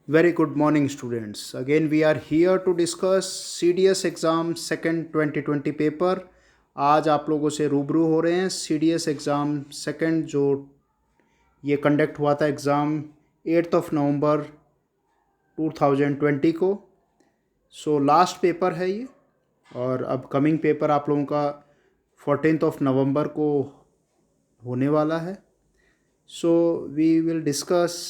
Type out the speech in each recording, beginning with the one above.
Very good morning, students. Again, we are here to discuss CDS exam second 2020 paper. आज आप लोगों से रूबरू हो रहे हैं CDS एग्ज़ाम सेकेंड जो ये कंडक्ट हुआ था एग्ज़ाम 8 नवंबर 2020 को. लास्ट पेपर है ये और अब कमिंग पेपर आप लोगों का 14 नवंबर को होने वाला है. We will discuss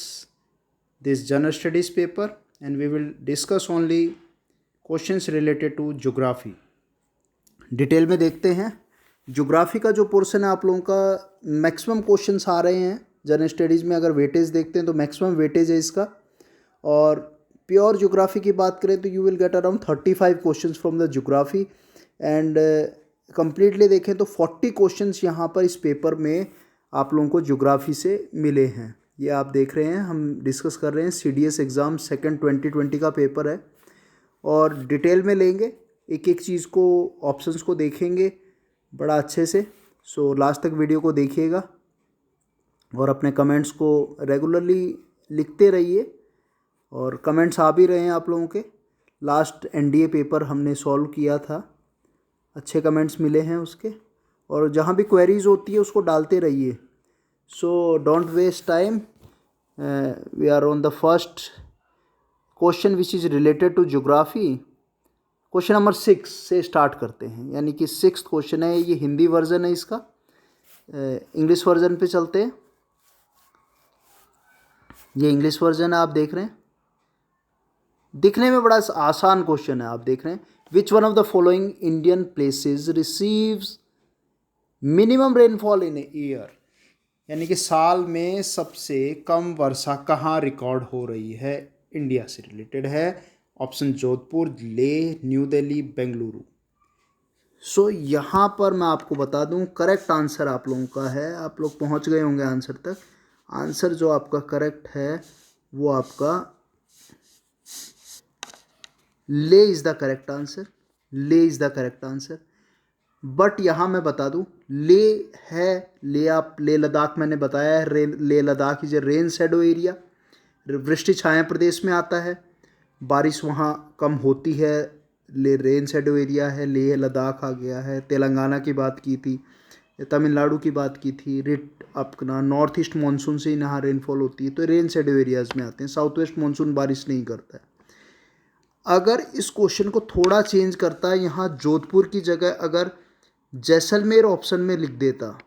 this general studies paper and we will discuss only questions related to geography. Detail में देखते हैं. ज्योग्राफी का जो पोर्शन है आप लोगों का मैक्सिमम क्वेश्चंस आ रहे हैं जनरल स्टडीज़ में. अगर वेटेज देखते हैं तो मैक्सिमम वेटेज है इसका. और प्योर ज्योग्राफी की बात करें तो you will get around 35 questions from the geography and completely देखें तो 40 क्वेश्चंस यहाँ पर इस पेपर में आप लोगों को ज्योग्राफी से मिले हैं. ये आप देख रहे हैं हम डिस्कस कर रहे हैं CDS एग्ज़ाम सेकेंड 2020 का पेपर है और डिटेल में लेंगे. एक एक चीज़ को ऑप्शंस को देखेंगे बड़ा अच्छे से. लास्ट तक वीडियो को देखिएगा और अपने कमेंट्स को रेगुलरली लिखते रहिए. और कमेंट्स आ भी रहे हैं आप लोगों के. लास्ट NDA पेपर हमने सॉल्व किया था, अच्छे कमेंट्स मिले हैं उसके. और जहाँ भी क्वेरीज होती है उसको डालते रहिए. Don't waste time. We are on the first question which is related to geography. Question number 6 से स्टार्ट करते हैं, यानी कि 6th क्वेश्चन है. ये हिंदी वर्जन है इसका. इंग्लिश वर्जन पे चलते हैं. ये इंग्लिश वर्जन है, आप देख रहे हैं. दिखने में बड़ा आसान क्वेश्चन है. आप देख रहे हैं which one of the following Indian places receives minimum rainfall in a year. यानी कि साल में सबसे कम वर्षा कहाँ रिकॉर्ड हो रही है, इंडिया से रिलेटेड है. Option Jodhpur, Leh, new Delhi, Bengaluru. यहाँ पर मैं आपको बता दूं करेक्ट आंसर आप लोगों का है. आप लोग पहुंच गए होंगे आंसर तक. आंसर जो आपका करेक्ट है वो आपका ले इज़ द करेक्ट आंसर. ले is the correct answer. But यहाँ मैं बता दूँ ले है, ले आप ले लद्दाख मैंने बताया है. ले Ladakh is a rain shadow area. वृष्टि छाया प्रदेश में आता है. बारिश वहाँ कम होती है. ले रेन शेडो एरिया है. लेह लद्दाख आ गया है. तेलंगाना की बात की थी, तमिलनाडु की बात की थी. अपना नॉर्थ ईस्ट मानसून से यहाँ रेनफॉल होती है तो रेन शेडो एरियाज़ में आते हैं. साउथ वेस्ट मानसून बारिश नहीं करता है. अगर इस क्वेश्चन को थोड़ा चेंज करता है, यहाँ जोधपुर की जगह अगर जैसलमेर ऑप्शन में लिख देता,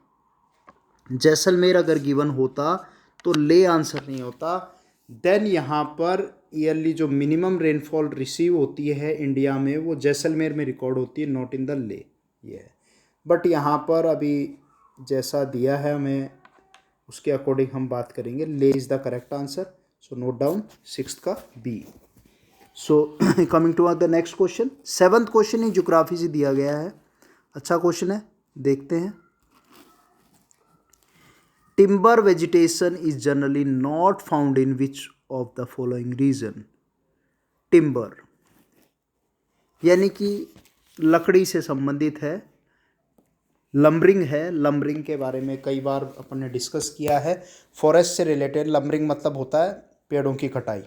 जैसलमेर अगर गिवन होता तो ले आंसर नहीं होता. देन यहाँ पर ईयरली जो मिनिमम रेनफॉल रिसीव होती है इंडिया में वो जैसलमेर में रिकॉर्ड होती है, नॉट इन द ले. ये है. बट यहाँ पर अभी जैसा दिया है हमें उसके अकॉर्डिंग हम बात करेंगे. ले is the correct answer. Note down 6th का B. Coming to the next question. 7th question ही ज्योग्राफी से दिया गया है. अच्छा क्वेश्चन है, देखते हैं. Timber vegetation is generally not found in which of the following region. Timber यानी कि लकड़ी से संबंधित है. लम्बरिंग है. लम्बरिंग के बारे में कई बार अपन ने डिस्कस किया है. फॉरेस्ट से रिलेटेड लम्बरिंग मतलब होता है पेड़ों की कटाई.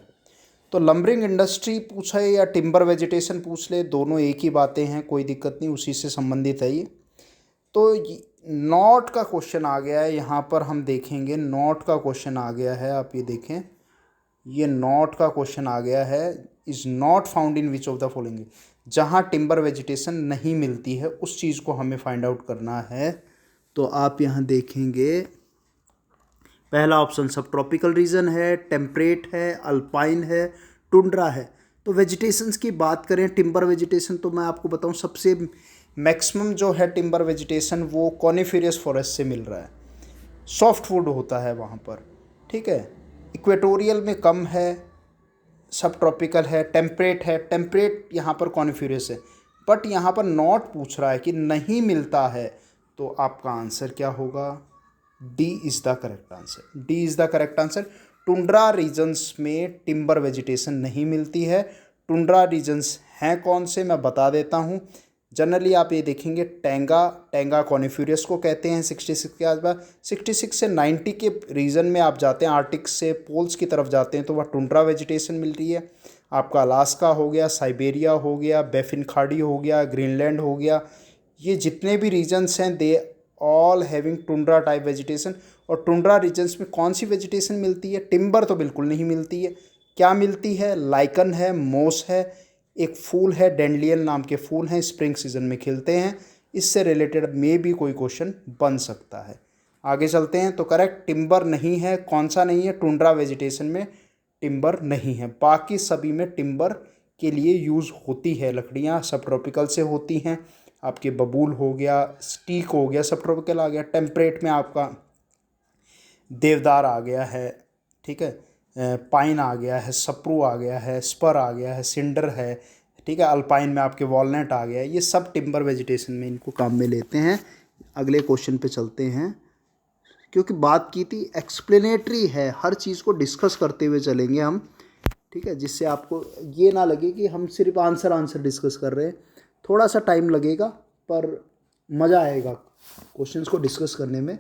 तो लम्बरिंग इंडस्ट्री पूछा है या टिम्बर वेजिटेशन पूछ ले, दोनों एक ही बातें हैं, कोई दिक्कत नहीं, उसी से संबंधित है ये. तो नॉट का क्वेश्चन आ गया है यहाँ पर. हम देखेंगे नॉट का क्वेश्चन आ गया है. आप ये देखें, ये नॉट का क्वेश्चन आ गया है. Is not found in which of the following. जहाँ टिम्बर वेजिटेशन नहीं मिलती है उस चीज़ को हमें फाइंड आउट करना है. तो आप यहाँ देखेंगे पहला ऑप्शन सब ट्रॉपिकल रीजन है, टेम्परेट है, अल्पाइन है, टुंड्रा है. तो वेजिटेशंस की बात करें, टिम्बर वेजिटेशन तो मैं आपको बताऊं सबसे मैक्सिमम जो है टिम्बर वेजिटेशन वो कॉनिफेरियस फॉरेस्ट से मिल रहा है. सॉफ्ट वुड होता है वहाँ पर, ठीक है. इक्वेटोरियल में कम है, सब ट्रॉपिकल है, टेम्परेट है. टेम्परेट यहाँ पर कॉनिफेरियस है. बट यहाँ पर नॉट पूछ रहा है कि नहीं मिलता है. तो आपका आंसर क्या होगा? D is the correct answer. D is the correct answer. Tundra regions में टिम्बर वेजिटेशन नहीं मिलती है. टुंड्रा रीजन्स हैं कौन से, मैं बता देता हूँ. जनरली आप ये देखेंगे टेंगा कॉनिफ्यूरियस को कहते हैं 66 के आसपास। 66 से 90 के रीजन में आप जाते हैं, आर्टिक से पोल्स की तरफ जाते हैं तो वह टुंड्रा वेजिटेशन मिल रही है। आपका अलास्का हो गया, साइबेरिया हो गया, बैफिन खाड़ी हो गया, ग्रीनलैंड हो गया, ये जितने भी रीजन्स हैं they all having tundra type vegetation. और टुंड्रा रीजन्स में कौन सी वेजिटेशन मिलती है? टिम्बर तो बिल्कुल नहीं मिलती है। क्या मिलती है? लाइकन है, मोस है, एक फूल है डेंडलियन नाम के फूल हैं, स्प्रिंग सीजन में खिलते हैं। इससे रिलेटेड में भी कोई क्वेश्चन बन सकता है। आगे चलते हैं। तो करेक्ट टिम्बर नहीं है। कौन सा नहीं है? टुंड्रा वेजिटेशन में टिम्बर नहीं है। बाकी सभी में टिम्बर के लिए यूज़ होती है। लकड़ियाँ सब ट्रॉपिकल से होती हैं। आपके बबूल हो गया, स्टीक हो गया, सब ट्रॉपिकल आ गया। टेम्परेट में आपका देवदार आ गया है, ठीक है, पाइन आ गया है, सप्रू आ गया है, स्पर आ गया है, सिंडर है, ठीक है, अल्पाइन में आपके वॉलनट आ गया है। ये सब टिम्बर वेजिटेशन में इनको काम में लेते हैं। अगले क्वेश्चन पे चलते हैं। क्योंकि बात की थी एक्सप्लेनेटरी है, हर चीज़ को डिस्कस करते हुए चलेंगे हम, ठीक है, जिससे आपको ये ना लगे कि हम सिर्फ आंसर डिस्कस कर रहे हैं। थोड़ा सा टाइम लगेगा पर मज़ा आएगा क्वेश्चंस को डिस्कस करने में।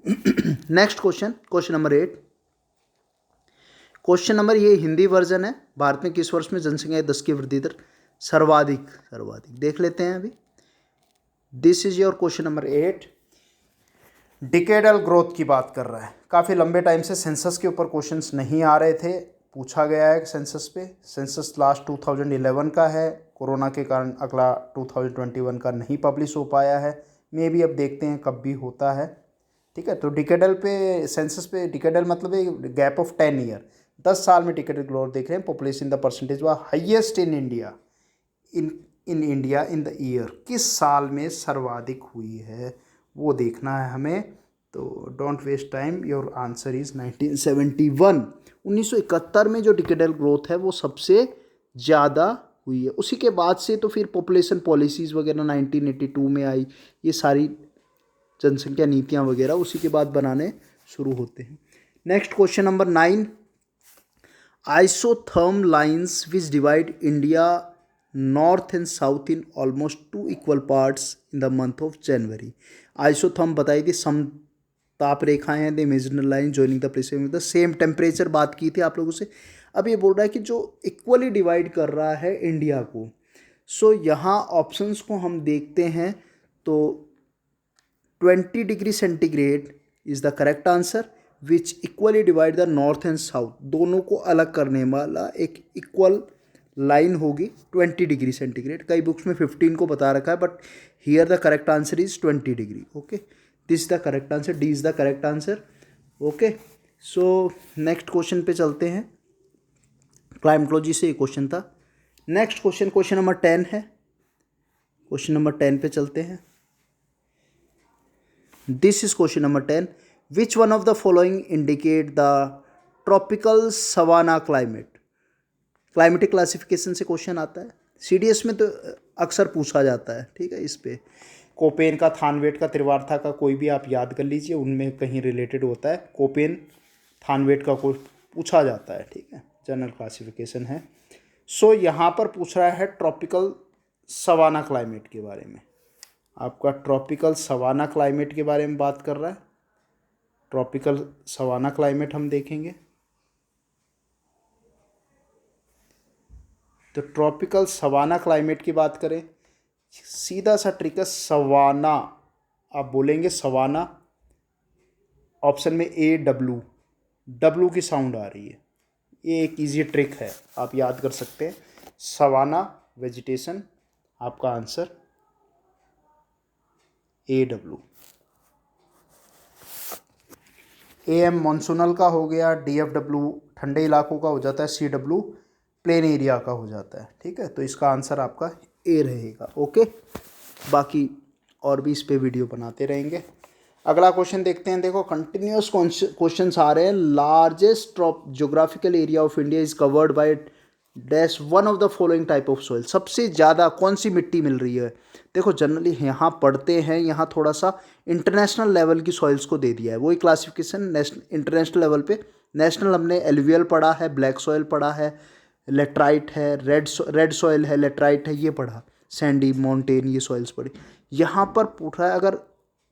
Next question number 8। Question number, ये हिंदी वर्जन है। भारत में किस वर्ष में जनसंख्या 10 की वृद्धि दर सर्वाधिक देख लेते हैं अभी। This is your question number 8। Decadal growth की बात कर रहा है। काफ़ी लंबे टाइम से सेंसस के ऊपर क्वेश्चंस नहीं आ रहे थे, पूछा गया है सेंसस पे। सेंसस लास्ट 2011 का है, कोरोना के कारण अगला 2021 का नहीं पब्लिश हो पाया है। मे भी अब देखते हैं कब भी होता है, ठीक है। तो डिकेडल पे, सेंसस पे, डिकेडल मतलब गैप ऑफ 10 ईयर, 10 साल में डिकेडल ग्रोथ देख रहे हैं। पॉपुलेशन द परसेंटेज व highest in India, in India in the year, किस साल में सर्वाधिक हुई है वो देखना है हमें। तो don't waste time, your answer is 1971। 1971 में जो डिकेडल ग्रोथ है वो सबसे ज़्यादा हुई है। उसी के बाद से तो फिर पॉपुलेशन पॉलिसीज़ वगैरह 1982 में आई। ये सारी जनसंख्या नीतियाँ वगैरह उसी के बाद बनाने शुरू होते हैं। Next question number 9। Isotherm lines which divide India north and south in almost 2 equal parts in the month of January. Isotherm बताई थी, समताप रेखाएं हैं, the imaginary line joining the place with the same temperature, बात की थी आप लोगों से। अब ये बोल रहा है कि जो इक्वली डिवाइड कर रहा है इंडिया को। सो यहाँ ऑप्शंस को हम देखते हैं तो 20 degree centigrade is the correct answer, which equally divide the north and south. दोनों को अलग करने वाला एक इक्वल लाइन होगी 20 डिग्री सेंटीग्रेड। कई बुक्स में 15 को बता रखा है, but here the correct answer is 20 degree. Okay, this is the correct answer, D is the correct answer. Okay, so next question पे चलते हैं। क्लाइमेटोलॉजी से ये क्वेश्चन था। नेक्स्ट क्वेश्चन नंबर 10 है। क्वेश्चन नंबर 10 पे चलते हैं। This is question number 10। Which one of the following indicate the tropical savanna climate. Climatic classification से क्वेश्चन आता है, सीडीएस में तो अक्सर पूछा जाता है, ठीक है। इस पे कोपेन का, थानवेट का, त्रिवार्था का कोई भी आप याद कर लीजिए, उनमें कहीं रिलेटेड होता है। कोपेन, थानवेट का कोई पूछा जाता है, ठीक है, जनरल क्लासिफिकेशन है। सो यहाँ पर पूछ रहा है ट्रॉपिकल सवाना क्लाइमेट के बारे में। आपका ट्रॉपिकल सवाना क्लाइमेट के बारे में बात कर रहा है। ट्रॉपिकल सवाना क्लाइमेट हम देखेंगे तो ट्रॉपिकल सवाना क्लाइमेट की बात करें, सीधा सा ट्रिक है, सवाना आप बोलेंगे सवाना, ऑप्शन में डब्लू की साउंड आ रही है। ये एक इजी ट्रिक है, आप याद कर सकते हैं। सवाना वेजिटेशन, आपका आंसर AW। AM मॉनसूनल का हो गया, DFW ठंडे इलाकों का हो जाता है, CW प्लेन एरिया का हो जाता है, ठीक है। तो इसका आंसर आपका A रहेगा। ओके, बाकी और भी इस पे वीडियो बनाते रहेंगे। अगला क्वेश्चन देखते हैं। देखो, कंटिन्यूस क्वेश्चंस आ रहे हैं। Largest geographical area of India is covered by dash one of the following type of soil. सबसे ज़्यादा कौन सी मिट्टी मिल रही है। देखो, जनरली यहाँ पढ़ते हैं, यहाँ थोड़ा सा इंटरनेशनल लेवल की सॉइल्स को दे दिया है। वही क्लासिफिकेशन इंटरनेशनल लेवल पे, नेशनल हमने एलुवियल पढ़ा है, ब्लैक सॉइल पढ़ा है, लेटराइट है, रेड सॉइल है, लेटराइट है, ये पढ़ा। सैंडी माउंटेन ये सॉइल्स पड़ी। यहाँ पर पूछ रहा है, अगर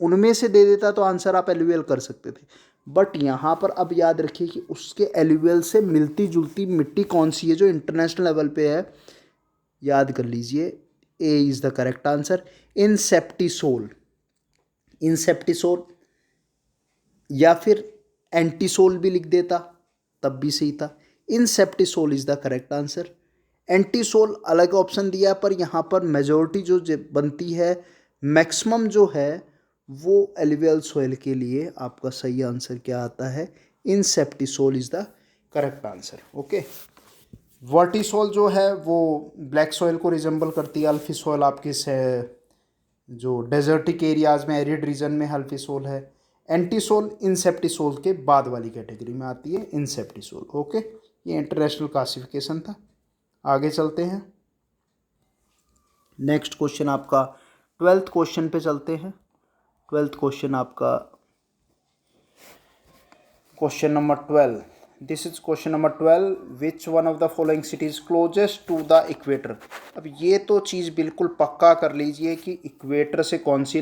उनमें से दे देता तो आंसर आप एलुवियल कर सकते थे, बट यहाँ पर अब याद रखिए कि उसके एलुवियल से मिलती जुलती मिट्टी कौन सी है जो इंटरनेशनल लेवल पे है। याद कर लीजिए, A is the correct answer. Inceptisol, inceptisol या फिर एंटीसोल भी लिख देता तब भी सही था। Inceptisol is the correct answer. Entisol अलग ऑप्शन दिया, पर यहाँ पर मेजॉरिटी जो बनती है, मैक्सिमम जो है वो एलुवियल सॉइल के लिए आपका सही आंसर क्या आता है, inceptisol is the correct answer. Okay, vertisol जो है वो ब्लैक सॉइल को रिजेंबल करती है। अल्फी सॉइल आपकी जो डेजर्टिक एरियाज में, एरिड रीजन में अल्फी सॉइल है। एंटीसोल इंसेप्टिसोल के बाद वाली कैटेगरी में आती है इंसेप्टिसोल। ओके, ये इंटरनेशनल क्लासिफिकेशन था। आगे चलते हैं, नेक्स्ट क्वेश्चन आपका 12th क्वेश्चन पे चलते हैं। 12th क्वेश्चन आपका question number 12, this is question number 12, which one of the following cities closest to the equator. अब ये तो चीज़ बिल्कुल पक्का कर लीजिए कि इक्वेटर से कौन सी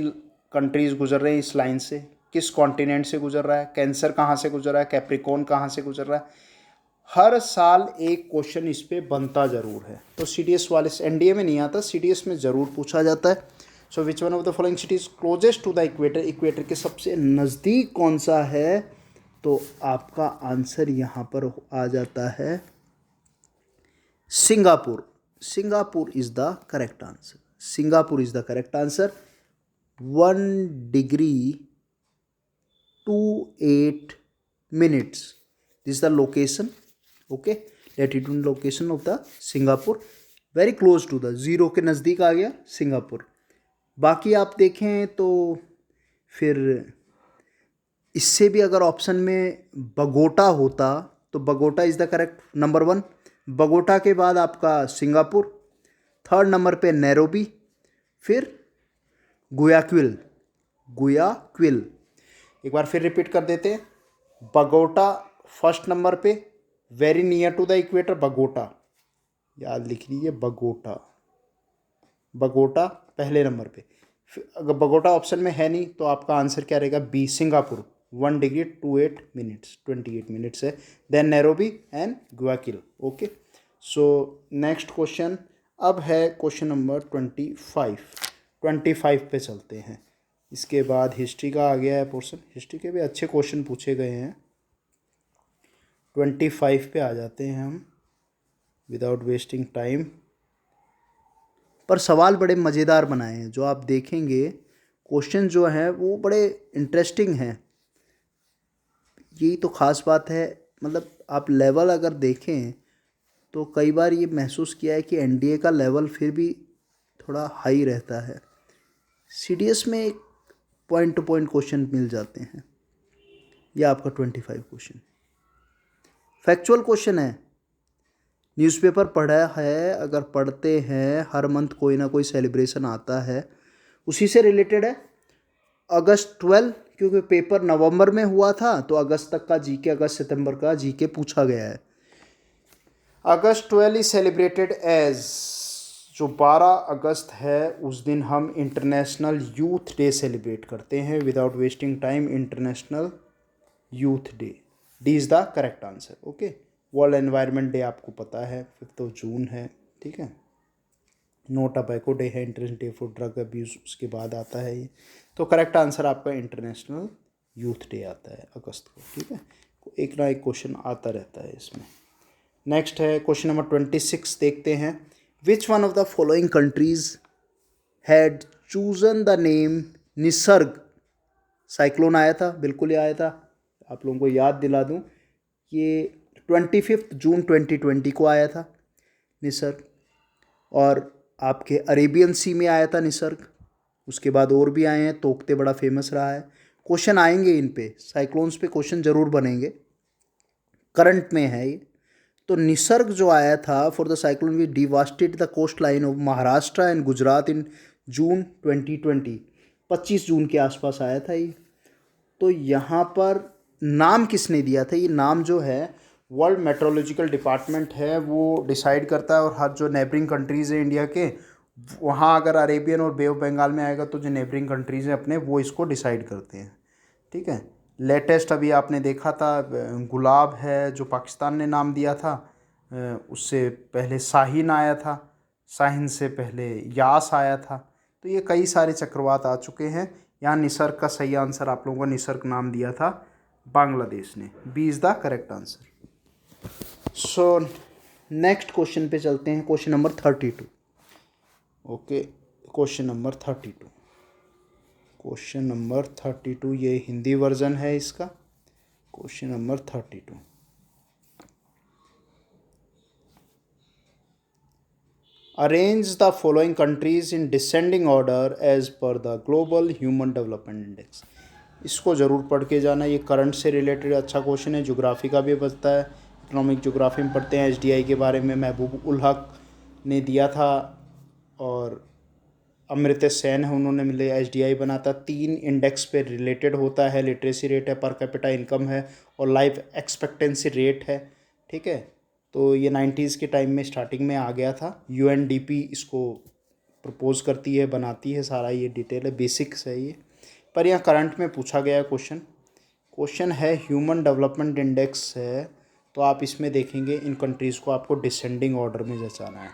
कंट्रीज गुजर रहे हैं इस लाइन से, किस कॉन्टिनेंट से गुजर रहा है, कैंसर कहाँ से गुजर रहा है, कैप्रिकॉर्न कहाँ से गुजर रहा है। हर साल एक क्वेश्चन इस पे बनता ज़रूर है, तो CDS वाले NDA में नहीं आता, CDS में ज़रूर पूछा जाता है। So which one of the following cities closest to the equator, equator के सबसे नज़दीक कौन सा है, तो आपका आंसर यहाँ पर आ जाता है Singapore. Singapore is the correct answer. Singapore is the correct answer. 1 degree 28 minutes, this is the location, okay, latitude and location of the Singapore, very close to the zero के नज़दीक आ गया सिंगापुर। बाकी आप देखें तो फिर इससे भी अगर ऑप्शन में बगोटा होता तो Bogota is the correct number 1। Bogota के बाद आपका सिंगापुर, 3rd नंबर पे नैरोबी, फिर गुयाक्विल। गुयाक्विल एक बार फिर रिपीट कर देते हैं, बगोटा 1st नंबर पे, very near to the equator Bogota, याद लिख लीजिए बगोटा। बगोटा पहले नंबर पे, अगर बगोटा ऑप्शन में है नहीं तो आपका आंसर क्या रहेगा, बी सिंगापुर। 1 degree 28 minutes है। Then Nairobi and Guayaquil. Okay, so next question अब है क्वेश्चन नंबर 25 पे चलते हैं। इसके बाद हिस्ट्री का आ गया है पोर्शन, हिस्ट्री के भी अच्छे क्वेश्चन पूछे गए हैं। 25 पे आ जाते हैं हम विदाउट वेस्टिंग टाइम। पर सवाल बड़े मज़ेदार बनाए हैं, जो आप देखेंगे क्वेश्चन जो हैं वो बड़े इंटरेस्टिंग हैं। यही तो ख़ास बात है, मतलब आप लेवल अगर देखें तो कई बार ये महसूस किया है कि NDA का लेवल फिर भी थोड़ा हाई रहता है। CDS में एक पॉइंट टू पॉइंट क्वेश्चन मिल जाते हैं। यह आपका 25 क्वेश्चन फैक्चुअल क्वेश्चन है। न्यूज़पेपर पढ़ा है, अगर पढ़ते हैं हर मंथ कोई ना कोई सेलिब्रेशन आता है, उसी से रिलेटेड है। अगस्त 12, क्योंकि पेपर नवंबर में हुआ था तो अगस्त तक का GK, अगस्त सितंबर का GK पूछा गया है। अगस्त 12 इज सेलिब्रेटेड एज, जो 12 अगस्त है उस दिन हम इंटरनेशनल यूथ डे सेलिब्रेट करते हैं। Without wasting time, international youth day, D is the correct answer. Okay, world environment day आपको पता है 5 जून है, ठीक है। नो टबैको डे है, international day for drug abuse उसके बाद आता है ये। तो करेक्ट आंसर आपका इंटरनेशनल यूथ डे आता है अगस्त को, ठीक है। एक ना एक क्वेश्चन आता रहता है इसमें। नेक्स्ट है क्वेश्चन नंबर 26, देखते हैं। Which one of the following countries had chosen the name Nisarga. Cyclone आया था, बिल्कुल ही आया था, आप लोगों को याद दिला दूं, ये 25 जून 2020 को आया था निसर्ग। और आपके अरेबियन सी में आया था निसर्ग, उसके बाद और भी आए हैं, तोकते बड़ा फेमस रहा है। क्वेश्चन आएंगे इन पे, साइक्लोन्स पे क्वेश्चन ज़रूर बनेंगे, करंट में है ये। तो निसर्ग जो आया था, for the cyclone we devastated the coast line of Maharashtra and Gujarat in June 2020, 25 June के आसपास आया था ये। तो यहाँ पर नाम किसने दिया था, ये नाम जो है वर्ल्ड मेट्रोलॉजिकल डिपार्टमेंट है वो डिसाइड करता है, और हर जो नेबरिंग कंट्रीज़ हैं इंडिया के वहाँ अगर अरेबियन और बे ऑफ बंगाल में आएगा तो जो नेबरिंग कंट्रीज़ हैं अपने वो इसको डिसाइड करते हैं। ठीक है। लेटेस्ट अभी आपने देखा था गुलाब है जो पाकिस्तान ने नाम दिया था, उससे पहले शाहीन आया था, शाहीन से पहले यास आया था। तो ये कई सारे चक्रवात आ चुके हैं। यहाँ निसर्ग का सही आंसर आप लोगों को निसर्ग नाम दिया था बांग्लादेश ने। B is the correct answer. So next question पे चलते हैं, question number 32। Okay, question number 32। Question number 32 ये हिंदी वर्जन है इसका। Question number 32, arrange the following countries in descending order as per the global human development index. इसको ज़रूर पढ़ के जाना, ये करंट से रिलेटेड अच्छा क्वेश्चन है, ज्योग्राफी का भी बचता है। इकोनॉमिक ज्योग्राफी में पढ़ते हैं। एसडीआई के बारे में महबूब उल हक ने दिया था और अमृता सेन है, उन्होंने मिले एसडीआई बनाता। 3 इंडेक्स पे रिलेटेड होता है, लिटरेसी रेट है, पर कैपिटा इनकम है और लाइफ एक्सपेक्टेंसी रेट है। ठीक है। तो ये 90s के टाइम में स्टार्टिंग में आ गया था। यूएनडीपी इसको प्रपोज करती है, बनाती है, सारा ये डिटेल है, बेसिक्स है ये। पर यहाँ करंट में पूछा गया क्वेश्चन। क्वेश्चन है ह्यूमन डेवलपमेंट इंडेक्स है, तो आप इसमें देखेंगे इन कंट्रीज़ को आपको डिसेंडिंग ऑर्डर में जचाना है,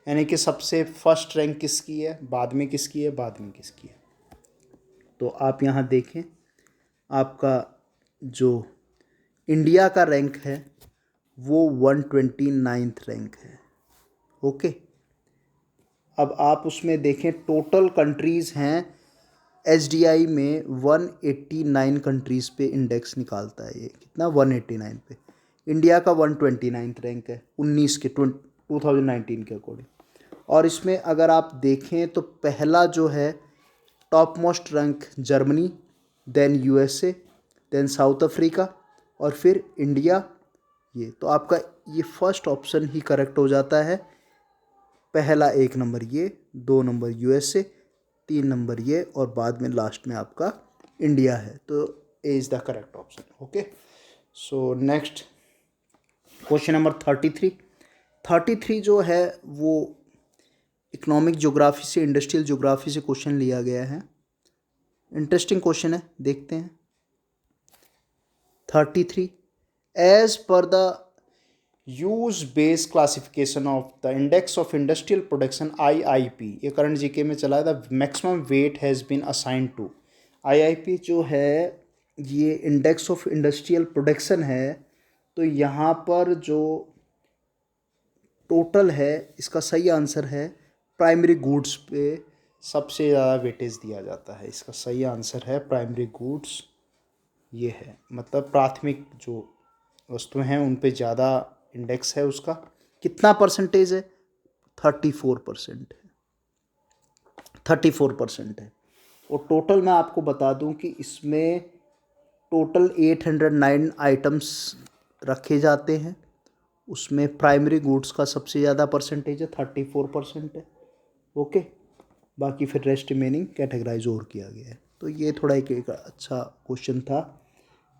यानी कि सबसे फर्स्ट रैंक किसकी है, बाद में किसकी है, बाद में किसकी है। तो आप यहाँ देखें, आपका जो इंडिया का रैंक है वो 129th रैंक है। ओके। अब आप उसमें देखें टोटल कंट्रीज़ हैं, एसडीआई में 189 कंट्रीज़ पे इंडेक्स निकालता है। ये कितना, 189 पे। इंडिया का 129th रैंक है 19 के 2019 के अकॉर्डिंग। और इसमें अगर आप देखें तो पहला जो है top most rank Germany, then USA, then South Africa और फिर इंडिया। ये तो आपका ये फर्स्ट ऑप्शन ही करेक्ट हो जाता है। पहला 1 नंबर ये, 2 नंबर यूएसए, 3 नंबर ये और बाद में लास्ट में आपका इंडिया है। तो ए is the correct option. Okay. So next question number 33 जो है वो इकोनॉमिक ज्योग्राफी से, इंडस्ट्रियल ज्योग्राफी से क्वेश्चन लिया गया है। इंटरेस्टिंग क्वेश्चन है, देखते हैं। 33, as per the use base classification of the index of industrial production IIP, ये करंट जीके में चला है, the maximum weight has been assigned to. IIP जो है ये इंडेक्स ऑफ इंडस्ट्रियल प्रोडक्शन है। तो यहाँ पर जो टोटल है इसका सही आंसर है प्राइमरी गुड्स पे सबसे ज़्यादा वेटेज दिया जाता है। इसका सही आंसर है प्राइमरी गुड्स, ये है, मतलब प्राथमिक जो वस्तुएं हैं उन पे ज़्यादा इंडेक्स है उसका। कितना परसेंटेज है, 34% है, 34% है। और टोटल मैं आपको बता दूं कि इसमें टोटल 809 आइटम्स रखे जाते हैं, उसमें प्राइमरी गुड्स का सबसे ज़्यादा परसेंटेज है, 34% है। ओके। बाकी फिर रेस्ट रिमेनिंग कैटेगराइज और किया गया है। तो ये थोड़ा एक अच्छा क्वेश्चन था।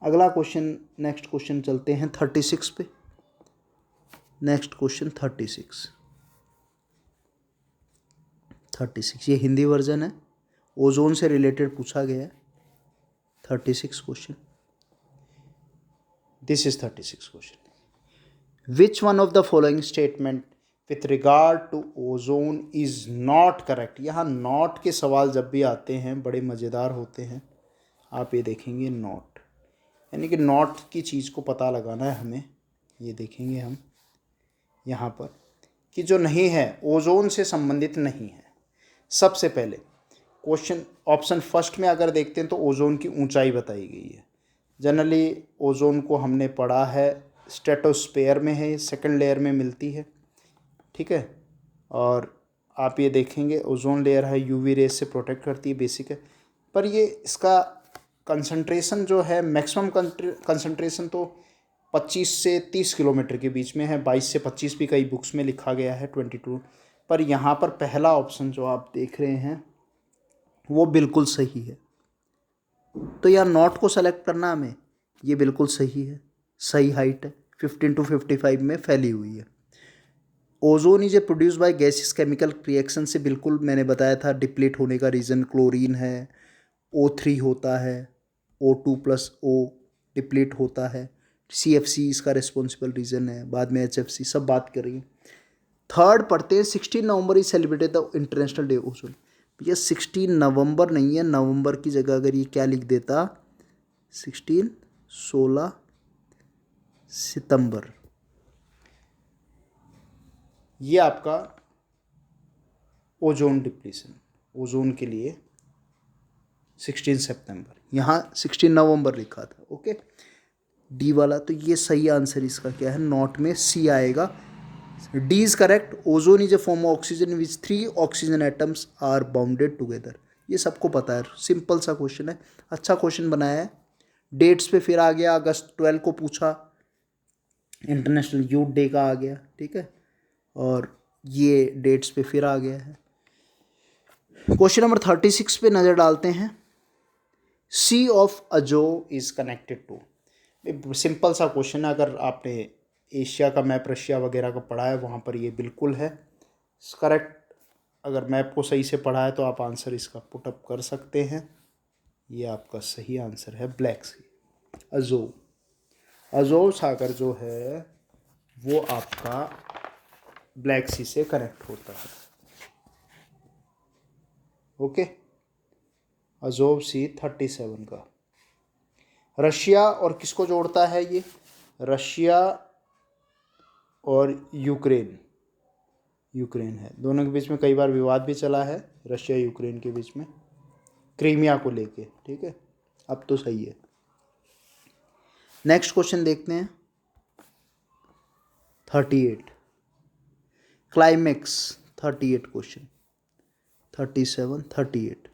अगला क्वेश्चन, नेक्स्ट क्वेश्चन चलते हैं 36 पे। नेक्स्ट क्वेश्चन 36 ये हिंदी वर्जन है, ओजोन से रिलेटेड पूछा गया है। 36 question, this is 36 question. Which one of the following statement with regard to ozone is not correct. यहाँ नॉट के सवाल जब भी आते हैं बड़े मज़ेदार होते हैं। आप ये देखेंगे नॉट, यानी कि नॉट की चीज़ को पता लगाना है हमें। ये देखेंगे हम यहाँ पर कि जो नहीं है, ओजोन से संबंधित नहीं है। सबसे पहले क्वेश्चन ऑप्शन फर्स्ट में अगर देखते हैं तो ओजोन की ऊंचाई बताई गई है। जनरली ओजोन को हमने पढ़ा है स्ट्रेटोस्फेयर में है, सेकंड लेयर में मिलती है। ठीक है। और आप ये देखेंगे ओजोन लेयर है, यूवी रेस से प्रोटेक्ट करती है, बेसिक है। पर ये इसका कंसंट्रेशन जो है, मैक्सिमम कंसंट्रेशन तो 25 से 30 किलोमीटर के बीच में है। 22 से 25 भी कई बुक्स में लिखा गया है, 22। पर यहाँ पर पहला ऑप्शन जो आप देख रहे हैं वो बिल्कुल सही है। तो यार नॉट को सेलेक्ट करना हमें, ये बिल्कुल सही है, सही हाइट है, 15 to 55 में फैली हुई है। Ozone is A produce by gases chemical reaction से, बिल्कुल मैंने बताया था डिप्लीट होने का रीज़न क्लोरीन है, O3 होता है, O2+O डिप्लीट होता है, CFC इसका रिस्पॉन्सिबल रीज़न है, बाद में HFC, सब बात कर रही है। थर्ड पढ़ते हैं, 16 November is celebrated the international day ozone. भैया 16 नवंबर नहीं है, नवंबर की जगह अगर ये क्या लिख देता 16 सितंबर, ये आपका ओजोन डिप्लीशन, ओजोन के लिए 16 सितंबर, यहाँ 16 नवंबर लिखा था। ओके, डी वाला, तो ये सही आंसर इसका क्या है, नॉट में सी आएगा। D is correct. Ozone is a form of oxygen which 3 oxygen atoms are bounded together. ये सबको पता है, सिंपल सा क्वेश्चन है, अच्छा क्वेश्चन बनाया है। डेट्स पे फिर आ गया, अगस्त 12 को पूछा, इंटरनेशनल यूथ डे का आ गया, ठीक है, और ये डेट्स पे फिर आ गया है। क्वेश्चन नंबर 36 पे नज़र डालते हैं। सी ऑफ अजो इज कनेक्टेड टू, सिंपल सा क्वेश्चन है, अगर आपने एशिया का मैप रशिया वगैरह का पढ़ा है वहाँ पर ये बिल्कुल है करेक्ट। अगर मैप को सही से पढ़ा है तो आप आंसर इसका पुटअप कर सकते हैं। ये आपका सही आंसर है ब्लैक सी, अजो। अजो सागर जो है वो आपका ब्लैक सी से कनेक्ट होता है। ओके, अजोव सी 37 का। रशिया और किसको जोड़ता है ये, रशिया और यूक्रेन, यूक्रेन है, दोनों के बीच में कई बार विवाद भी चला है, रशिया यूक्रेन के बीच में, क्रीमिया को लेके, ठीक है, अब तो सही है। नेक्स्ट क्वेश्चन देखते हैं 38, क्लाइमेक्स 38 क्वेश्चन, 37 38,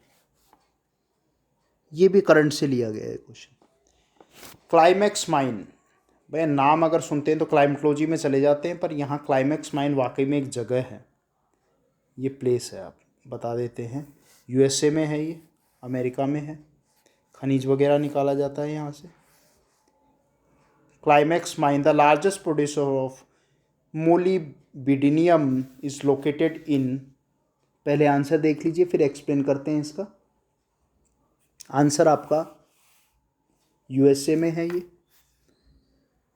ये भी करंट से लिया गया है क्वेश्चन। क्लाइमेक्स माइन, भैया नाम अगर सुनते हैं तो क्लाइमेटोलॉजी में चले जाते हैं, पर यहाँ क्लाइमेक्स माइन वाकई में एक जगह है, ये प्लेस है, आप बता देते हैं। USA में है ये, अमेरिका में है, खनिज वगैरह निकाला जाता है यहाँ से। Climax mine, the largest producer of molybdenum is located in, पहले आंसर देख लीजिए फिर एक्सप्लेन करते हैं इसका। आंसर आपका USA में है ये,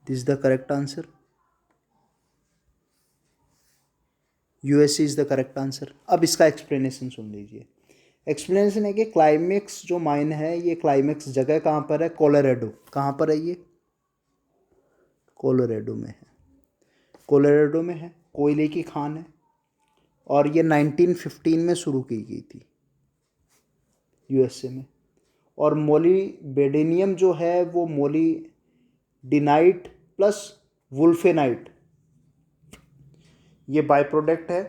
this is the correct answer, USA is the correct answer. अब इसका एक्सप्लेनेशन सुन लीजिए। एक्सप्लेनेशन है कि क्लाइमेक्स जो माइन है, ये क्लाइमेक्स जगह कहाँ पर है, कोलोराडो। कहाँ पर है ये, कोलोराडो में है, कोलोराडो में है, कोयले की खान है, और ये 1915 में शुरू की गई थी USA में। और मोलिब्डेनियम जो है वो मोलिडिनाइट प्लस वुल्फेनाइट, ये बाय प्रोडक्ट है,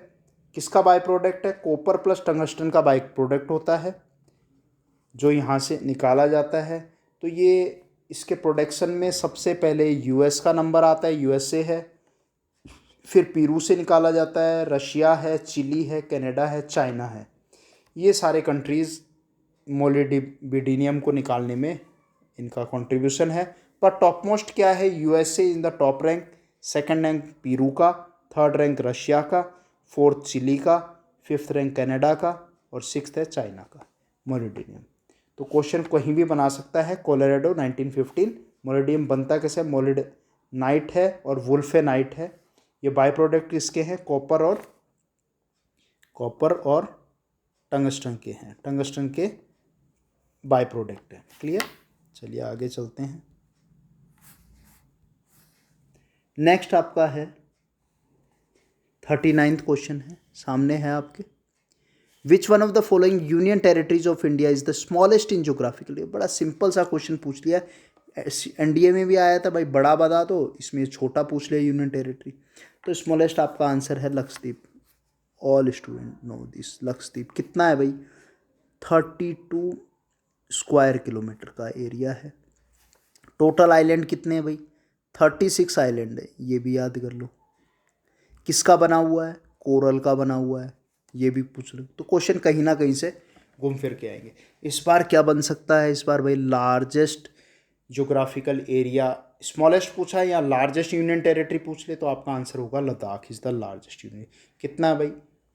किसका बाय प्रोडक्ट है, कॉपर प्लस टंगस्टन का बाय प्रोडक्ट होता है जो यहाँ से निकाला जाता है। तो ये इसके प्रोडक्शन में सबसे पहले US का नंबर आता है, USA है, फिर पेरू से निकाला जाता है, रशिया है, चिली है, कनाडा है, चाइना है, ये सारे कंट्रीज़ मोलिब्डेनियम को निकालने में इनका कंट्रीब्यूशन है। पर टॉप मोस्ट क्या है, USA in the top rank, second rank Peru का, थर्ड रैंक रशिया का, फोर्थ चिली का, फिफ्थ रैंक कनाडा का, और सिक्स्थ है चाइना का मोलिब्डेनियम। तो क्वेश्चन कहीं भी बना सकता है, कोलोराडो 1915, मोलिब्डेनियम बनता कैसे, मोलिडाइट है और वुल्फेनाइट है, ये बाय प्रोडक्ट किसके हैं, कॉपर और टंगस्टन के हैं, टंगस्टन के बाय प्रोडक्ट है। क्लियर, चलिए आगे चलते हैं। नेक्स्ट आपका है 39th क्वेश्चन है, सामने है आपके। विच one of the following union territories of India is the smallest in geographically. बड़ा सिंपल सा क्वेश्चन पूछ लिया, NDA में भी आया था भाई, बड़ा बता दो, इसमें छोटा पूछ लिया यूनियन टेरिटरी। तो स्मॉलेस्ट आपका आंसर है Lakshadweep. All student know this. Lakshadweep कितना है भाई, 32 स्क्वायर किलोमीटर का एरिया है। टोटल आइलैंड कितने हैं भाई, 36 आइलैंड है, ये भी याद कर लो। किसका बना हुआ है, कोरल का बना हुआ है, ये भी पूछ लो। तो क्वेश्चन कहीं ना कहीं से घूम फिर के आएंगे। इस बार क्या बन सकता है, इस बार भाई लार्जेस्ट ज्योग्राफिकल एरिया स्मॉलेस्ट पूछा है या लार्जेस्ट यूनियन टेरिटरी पूछ ले तो आपका आंसर होगा Ladakh is the largest union. कितना है भाई?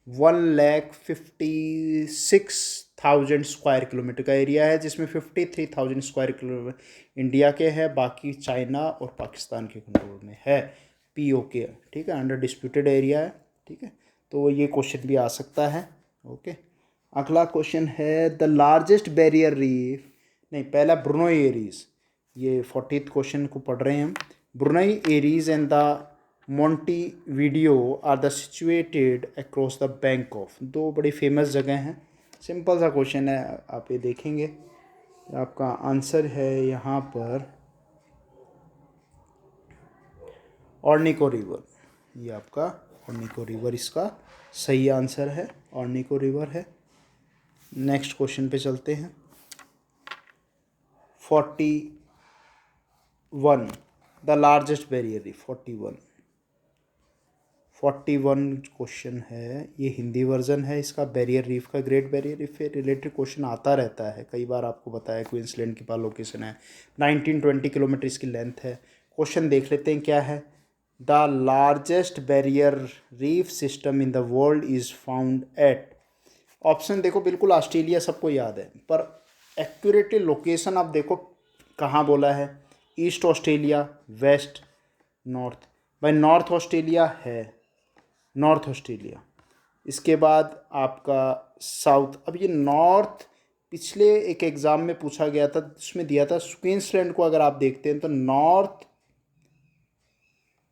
1,56,000 स्क्वायर किलोमीटर का एरिया है, जिसमें 53,000 स्क्वायर किलोमीटर इंडिया के है, बाकी चाइना और पाकिस्तान के कंट्रोल में है, POK। ठीक है, अंडर डिस्प्यूटेड एरिया है। ठीक है, तो ये क्वेश्चन भी आ सकता है। ओके, अगला क्वेश्चन है द लार्जेस्ट बैरियर रीफ, नहीं पहला ब्रुनोई एरीज, ये 40th क्वेश्चन को पढ़ रहे हैं हम। ब्रुनई Aires and the Montevideo are the situated across the bank of, दो बड़ी फेमस जगह हैं। सिंपल सा क्वेश्चन है, आप ये देखेंगे आपका आंसर है यहाँ पर ऑर्निको रिवर, ये आपका ऑर्निको रिवर इसका सही आंसर है, ऑर्निको रिवर है। नेक्स्ट क्वेश्चन पे चलते हैं। 41 the largest barrier reef, 41 question है, ये हिंदी वर्जन है इसका, बैरियर रीफ का। ग्रेट बैरियर रीफ से रिलेटेड क्वेश्चन आता रहता है, कई बार आपको बताया क्वींसलैंड के पास लोकेशन है, 1920 किलोमीटर इसकी लेंथ है। क्वेश्चन देख लेते हैं क्या है। The largest barrier reef system in the world is found at, option देखो बिल्कुल ऑस्ट्रेलिया सबको याद है, पर एक्यूरेटली लोकेशन आप देखो कहाँ बोला है, ईस्ट ऑस्ट्रेलिया, वेस्ट, नॉर्थ। भाई नॉर्थ ऑस्ट्रेलिया है, नॉर्थ ऑस्ट्रेलिया। इसके बाद आपका साउथ, अब ये नॉर्थ पिछले एक एग्ज़ाम में पूछा गया था, उसमें दिया था क्वींसलैंड को, अगर आप देखते हैं तो नॉर्थ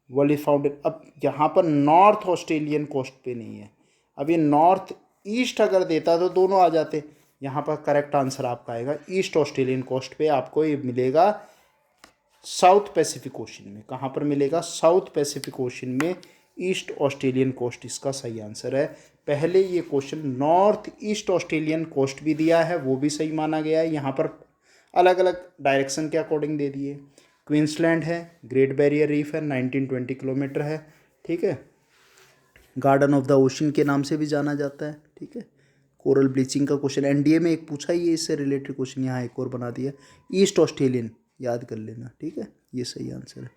वर्ल्ड इज फाउंडेड। अब यहाँ पर नॉर्थ ऑस्ट्रेलियन कोस्ट पे नहीं है, अब ये नॉर्थ ईस्ट अगर देता तो दोनों आ जाते। यहाँ पर करेक्ट आंसर आपका आएगा ईस्ट ऑस्ट्रेलियन कोस्ट पे, आपको ये मिलेगा साउथ पैसिफिक ओशन में। कहाँ पर मिलेगा? साउथ पैसिफिक ओशन में, ईस्ट ऑस्ट्रेलियन कोस्ट इसका सही आंसर है। पहले ये question north east Australian coast भी दिया है, वो भी सही माना गया है, यहाँ पर अलग अलग डायरेक्शन के अकॉर्डिंग दे दिए। क्वींसलैंड है, ग्रेट बैरियर रीफ है, 1920 किलोमीटर है। ठीक है, गार्डन ऑफ द ओशन के नाम से भी जाना जाता है। ठीक है, कोरल ब्लीचिंग का क्वेश्चन NDA में एक पूछा ही है इससे रिलेटेड क्वेश्चन, यहाँ एक और बना दिया, ईस्ट ऑस्ट्रेलियन, याद कर लेना। ठीक है, ये सही आंसर है।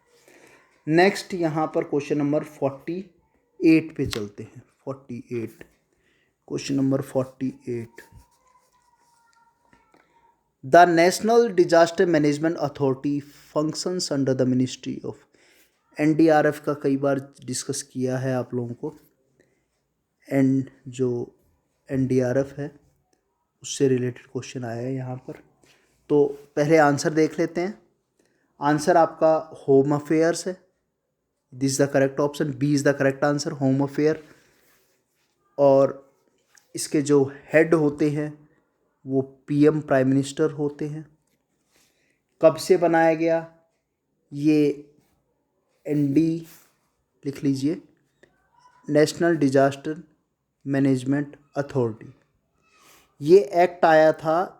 नेक्स्ट यहाँ पर क्वेश्चन नंबर 48 पे चलते हैं। 48, question number 48, the national disaster management authority functions under the ministry of, NDRF का कई बार डिस्कस किया है आप लोगों को, एंड जो NDRF है उससे रिलेटेड क्वेश्चन आया है यहाँ पर। तो पहले आंसर देख लेते हैं। आंसर आपका होम अफेयर्स है, this is the correct option, B is the correct answer, home affair. और इसके जो हेड होते हैं वो PM प्राइम मिनिस्टर होते हैं। कब से बनाया गया? ये ND लिख लीजिए, नेशनल डिजास्टर मैनेजमेंट अथॉरिटी। ये एक्ट आया था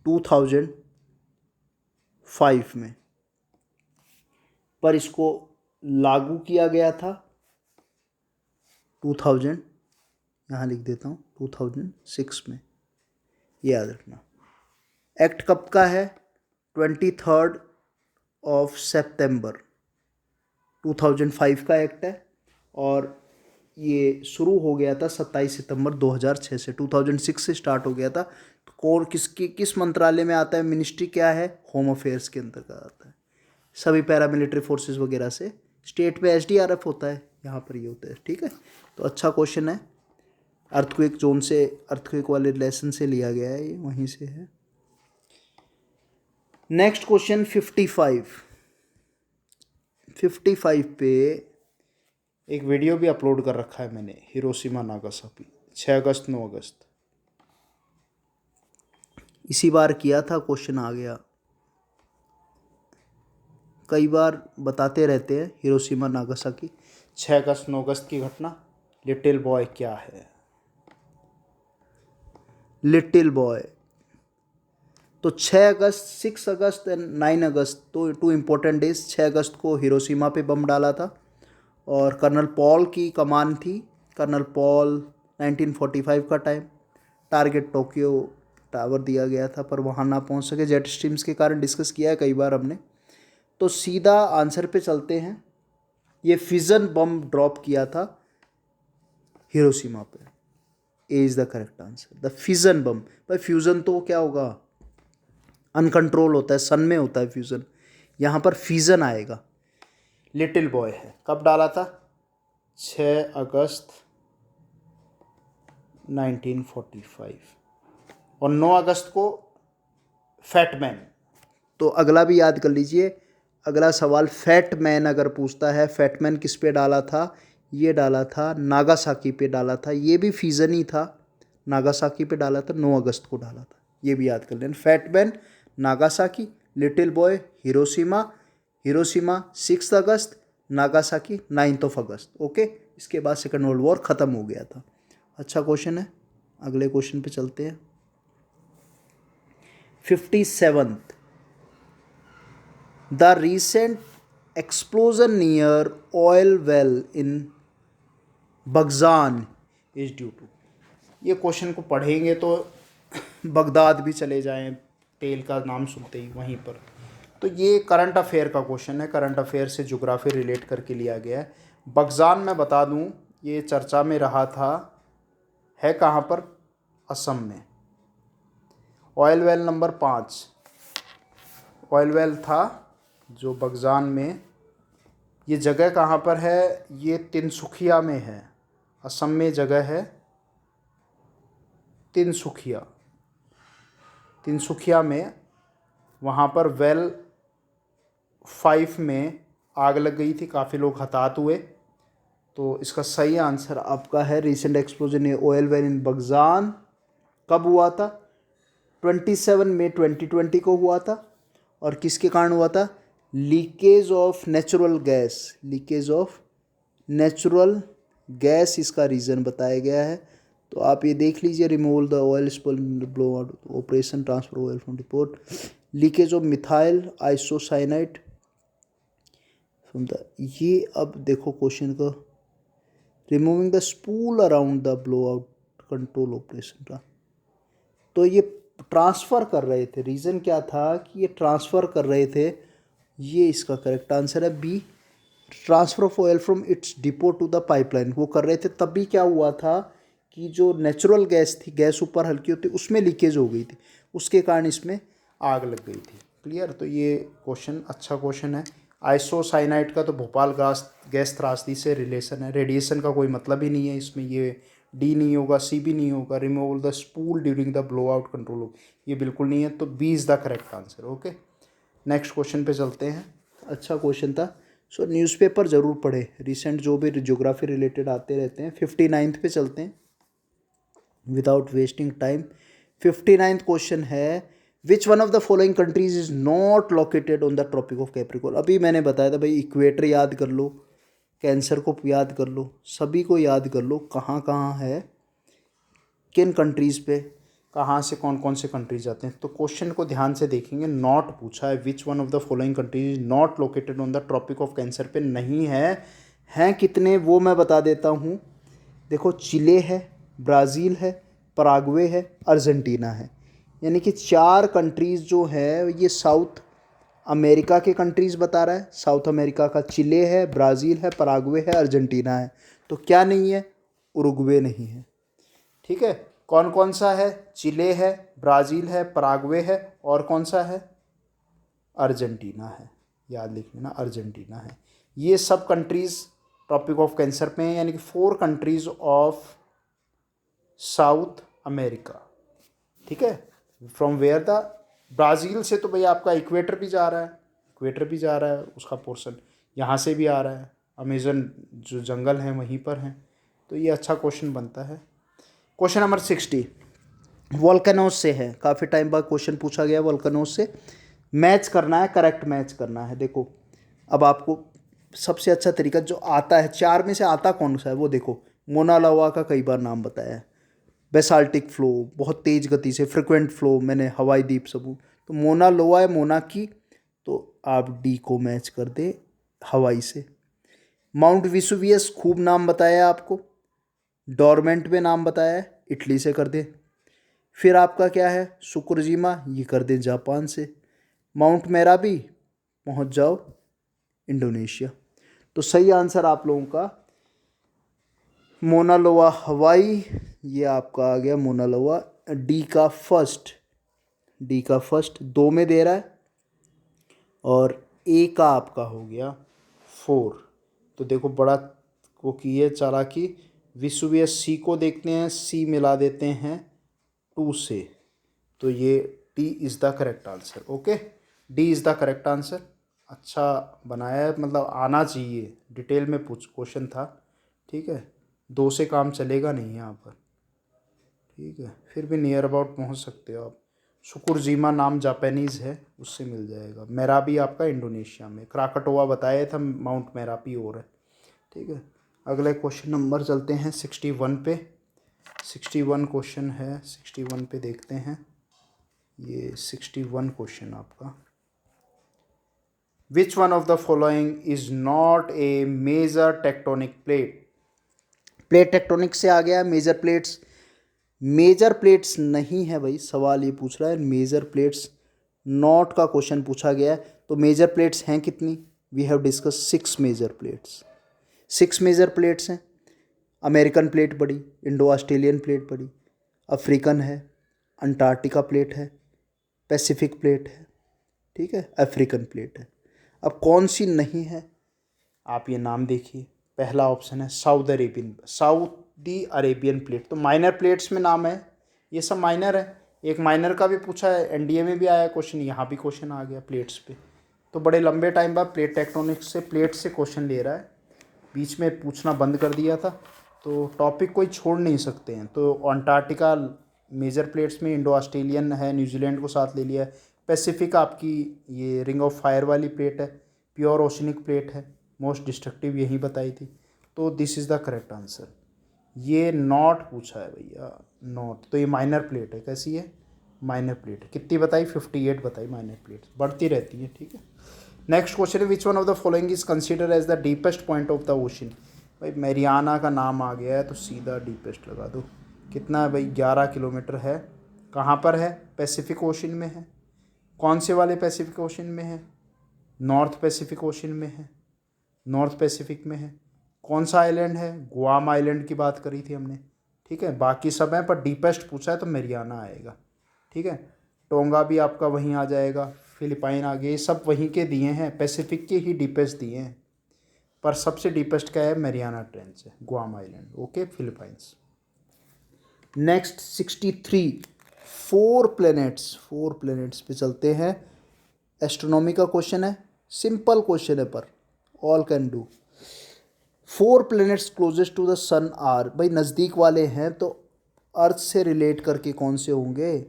2005 में, पर इसको लागू किया गया था 2000, यहाँ लिख देता हूँ 2006 में, याद रखना। एक्ट कब का है? 23 सितंबर 2005 का एक्ट है, और ये शुरू हो गया था 27 सितंबर 2006 से। 2006 से स्टार्ट हो गया था। और किस मंत्रालय में आता है? मिनिस्ट्री क्या है? होम अफेयर्स के अंतर्गत आता है। सभी पैरामिलिट्री फोर्सेस वगैरह से, स्टेट पे SDRF होता है, यहाँ पर ये होता है। ठीक है, तो अच्छा क्वेश्चन है, अर्थक्वेक जोन से, अर्थक्वेक वाले लेसन से लिया गया है, ये वहीं से है। नेक्स्ट क्वेश्चन 55 पे एक वीडियो भी अपलोड कर रखा है मैंने, हिरोशिमा नागासाकी, 6 अगस्त 9 अगस्त, इसी बार किया था, क्वेश्चन आ गया। कई बार बताते रहते हैं हिरोशिमा नागासाकी, 6 अगस्त 9 अगस्त की घटना। लिटिल बॉय क्या है? लिटिल बॉय, तो 6 अगस्त, 6 अगस्त एंड 9 अगस्त, तो 2 इम्पोर्टेंट डेज। 6 अगस्त को हिरोशिमा पे बम डाला था, और कर्नल पॉल की कमान थी। कर्नल पॉल, 1945 का टाइम, टारगेट टोक्यो टावर दिया गया था, पर वहाँ ना पहुँच सके, जेट स्ट्रीम्स के कारण, डिस्कस किया है कई बार हमने। तो सीधा आंसर पे चलते हैं। ये फिजन बम ड्रॉप किया था हिरोशिमा पे। A is the correct answer, the fission bomb. भाई फ्यूज़न तो क्या होगा, अनकंट्रोल होता है, सन में होता है फ्यूज़न, यहाँ पर फिजन आएगा। लिटिल बॉय है, कब डाला था, 6 अगस्त 1945, और 9 अगस्त को फैटमैन। तो अगला भी याद कर लीजिए, अगला सवाल फैटमैन अगर पूछता है, फैटमैन किस पे डाला था, ये डाला था नागासाकी पे डाला था, ये भी फ्यूजन ही था, नागासाकी पे डाला था, 9 अगस्त को डाला था, ये भी याद कर लेना। Fat Man Nagasaki, Little Boy Hiroshima, Hiroshima 6 August, Nagasaki 9 August. Okay, इसके बाद सेकेंड वर्ल्ड वॉर ख़त्म हो गया था। अच्छा क्वेश्चन है, अगले क्वेश्चन पे चलते हैं। 57th, the recent explosion near oil well in Baghjan is due to. ये क्वेश्चन को पढ़ेंगे तो बगदाद भी चले जाएं, तेल का नाम सुनते ही वहीं पर। तो ये करंट अफेयर का क्वेश्चन है, करंट अफेयर से ज्योग्राफी रिलेट करके लिया गया है। बगजान मैं बता दूं, ये चर्चा में रहा था, है कहाँ पर, असम में। Oil well number 5 oil well था जो बगजान में, ये जगह कहाँ पर है, ये तिनसुखिया में है, असम में जगह है तिनसुखिया, तिनसुखिया में। वहाँ पर वेल 5 में आग लग गई थी, काफ़ी लोग हताहत हुए। तो इसका सही आंसर आपका है recent explosion oil well in Baghjan. कब हुआ था, 27 मई 2020 को हुआ था। और किसके कारण हुआ था, leakage of natural gas, leakage of natural gas इसका रीज़न बताया गया है। तो आप ये देख लीजिए, removal the oil spill blow out, operation transfer oil from report, leakage of methyl isocyanide from the, ये अब देखो क्वेश्चन को, removing the spool around the blow out control operation का। तो ये ट्रांसफ़र कर रहे थे, रीज़न क्या था कि ये ट्रांसफ़र कर रहे थे, ये इसका करेक्ट आंसर है B, transfer of oil from its depot to the pipeline. वो कर रहे थे, तब भी क्या हुआ था कि जो नेचुरल गैस थी, गैस ऊपर हल्की होती, उसमें लीकेज हो गई थी, उसके कारण इसमें आग लग गई थी। क्लियर, तो ये क्वेश्चन अच्छा क्वेश्चन है। आइसोसाइनाइड का तो भोपाल गैस त्रासदी से रिलेशन है, रेडिएशन का कोई मतलब ही नहीं है इसमें, ये डी नहीं होगा, सी भी नहीं होगा। Removal the spool during the blow out control, ये बिल्कुल नहीं है, तो B is the correct answer. Okay, next question पे चलते हैं। अच्छा क्वेश्चन था। सो न्यूज़पेपर ज़रूर पढ़े, रिसेंट जो भी ज्योग्राफी रिलेटेड आते रहते हैं। 59th पे चलते हैं without wasting time. 59th question है, which one of the following countries is not located on the tropic of Capricorn. अभी मैंने बताया था भाई, इक्वेटर याद कर लो, कैंसर को याद कर लो, सभी को याद कर लो, कहाँ कहाँ है, किन कंट्रीज़ पे, कहाँ से कौन कौन से कंट्रीज आते हैं। तो क्वेश्चन को ध्यान से देखेंगे, नॉट पूछा है, which one of the following countries not located on the tropic of Cancer पे नहीं है। हैं कितने वो मैं बता देता हूँ। देखो, चिले है, ब्राज़ील है, पराग्वे है, अर्जेंटीना है। यानी कि 4 कंट्रीज़ जो है ये साउथ अमेरिका के कंट्रीज़ बता रहा है। साउथ अमेरिका का चिले है, ब्राज़ील है, पराग्वे है, अर्जेंटीना है। तो क्या नहीं है, उरुग्वे नहीं है। ठीक है, कौन कौन सा है, चिले है, ब्राज़ील है, पराग्वे है, और कौन सा है, अर्जेंटीना है। याद लिख लेना, अर्जेंटीना है। ये सब कंट्रीज़ ट्रॉपिक ऑफ कैंसर पे हैं, यानी कि 4 कंट्रीज़ ऑफ साउथ अमेरिका। ठीक है, फ्रॉम वेयर द, ब्राज़ील से तो भैया आपका इक्वेटर भी जा रहा है, इक्वेटर भी जा रहा है, उसका पोर्शन यहाँ से भी आ रहा है, अमेज़न जो जंगल हैं वहीं पर हैं। तो ये अच्छा क्वेश्चन बनता है। क्वेश्चन नंबर 60 वोल्केनोज से है, काफ़ी टाइम बाद क्वेश्चन पूछा गया वोल्केनोज से। मैच करना है, करेक्ट मैच करना है। देखो, अब आपको सबसे अच्छा तरीका जो आता है, 4 में से आता कौन सा है वो देखो। मोना लावा का कई बार नाम बताया है, बेसाल्टिक फ्लो, बहुत तेज़ गति से, फ्रिक्वेंट फ्लो मैंने हवाई द्वीप सबूत, तो मोना लोआ है, मोना की, तो आप डी को मैच कर दे हवाई से। माउंट विसुवियस खूब नाम बताया आपको, डॉर्मेंट में नाम बताया है, इटली से कर दे। फिर आपका क्या है, सुकुरजिमा, ये कर दें जापान से। माउंट मेराबी पहुंच जाओ इंडोनेशिया। तो सही आंसर आप लोगों का मोना लोआ हवाई, ये आपका आ गया मोना लोआ। डी का फर्स्ट, डी का फर्स्ट 2 में दे रहा है, और ए का आपका हो गया 4। तो देखो बड़ा को की है चालाकी, विसुवियस सी को देखते हैं, सी मिला देते हैं 2 से, तो ये D is the correct answer. Okay, D is the correct answer. अच्छा बनाया है, मतलब आना चाहिए, डिटेल में पूछ क्वेश्चन था। ठीक है, 2 से काम चलेगा नहीं यहाँ पर। ठीक है, फिर भी नियर अबाउट पहुँच सकते हो आप। सुकुरजीमा नाम जापानीज़ है, उससे मिल जाएगा। मेराबी आपका इंडोनेशिया में, क्राकटोआ बताया था माउंट मेराबी और है। ठीक है, अगले क्वेश्चन नंबर चलते हैं 61 पे। 61 क्वेश्चन है, 61 पे देखते हैं। ये 61 क्वेश्चन आपका, which one of the following is not a major tectonic plate. Plate tectonic से आ गया मेजर प्लेट्स। मेजर प्लेट्स नहीं है भाई, सवाल ये पूछ रहा है मेजर प्लेट्स, नॉट का क्वेश्चन पूछा गया है। तो मेजर प्लेट्स हैं कितनी, we have discuss 6 major plates. 6 major plates हैं। अमेरिकन प्लेट पड़ी, इंडो ऑस्ट्रेलियन प्लेट पड़ी, अफ्रीकन है, अंटार्कटिका प्लेट है, पैसिफिक प्लेट है, ठीक है, अफ्रीकन प्लेट है। अब कौन सी नहीं है, आप ये नाम देखिए। पहला ऑप्शन है सऊदी अरेबियन प्लेट। तो माइनर प्लेट्स में नाम है, ये सब माइनर है। एक माइनर का भी पूछा है, एनडीए में भी आया क्वेश्चन, यहाँ भी क्वेश्चन आ गया प्लेट्स पे। तो बड़े लंबे टाइम बाद प्लेट टेक्टोनिक्स से प्लेट से क्वेश्चन ले रहा है, बीच में पूछना बंद कर दिया था। तो टॉपिक कोई छोड़ नहीं सकते हैं। तो अंटार्कटिका मेजर प्लेट्स में इंडो ऑस्ट्रेलियन है, न्यूजीलैंड को साथ ले लिया है। पैसिफिक आपकी ये रिंग ऑफ फायर वाली प्लेट है, प्योर ओशनिक प्लेट है, मोस्ट डिस्ट्रक्टिव यही बताई थी। तो this is the correct answer. ये नॉट पूछा है भैया, नॉट। तो ये माइनर प्लेट है, कैसी है, माइनर प्लेट है। कितनी बताई, 58 बताई माइनर प्लेट, बढ़ती रहती है। ठीक है, नेक्स्ट क्वेश्चन है, which one of the following is consider as the deepest point of the ocean. भाई मैरियाना का नाम आ गया है तो सीधा डीपेस्ट लगा दो। कितना है भाई, 11 किलोमीटर है। कहाँ पर है, पैसिफिक ओशन में है। कौन से वाले पैसिफिक ओशन में है, नॉर्थ पैसिफिक ओशन में है, नॉर्थ पैसिफिक में है। कौन सा आइलैंड है, गुआम आइलैंड की बात करी थी हमने। ठीक है, बाकी सब हैं पर डीपेस्ट पूछा है तो मैरियाना आएगा। ठीक है, टोंगा भी आपका वहीं आ जाएगा, फिलिपाइन आ गए, सब वहीं के दिए हैं, पैसिफिक के ही डीपेस्ट दिए हैं। पर सबसे डीपेस्ट क्या है, मैरियाना ट्रेंच है, Guam island. Okay, Philippines. Next 63, 4 planets पे चलते हैं। एस्ट्रोनॉमी का क्वेश्चन है, सिंपल क्वेश्चन है पर all can do. 4 planets closest to the sun are, भाई नज़दीक वाले हैं तो अर्थ से रिलेट करके कौन से होंगे,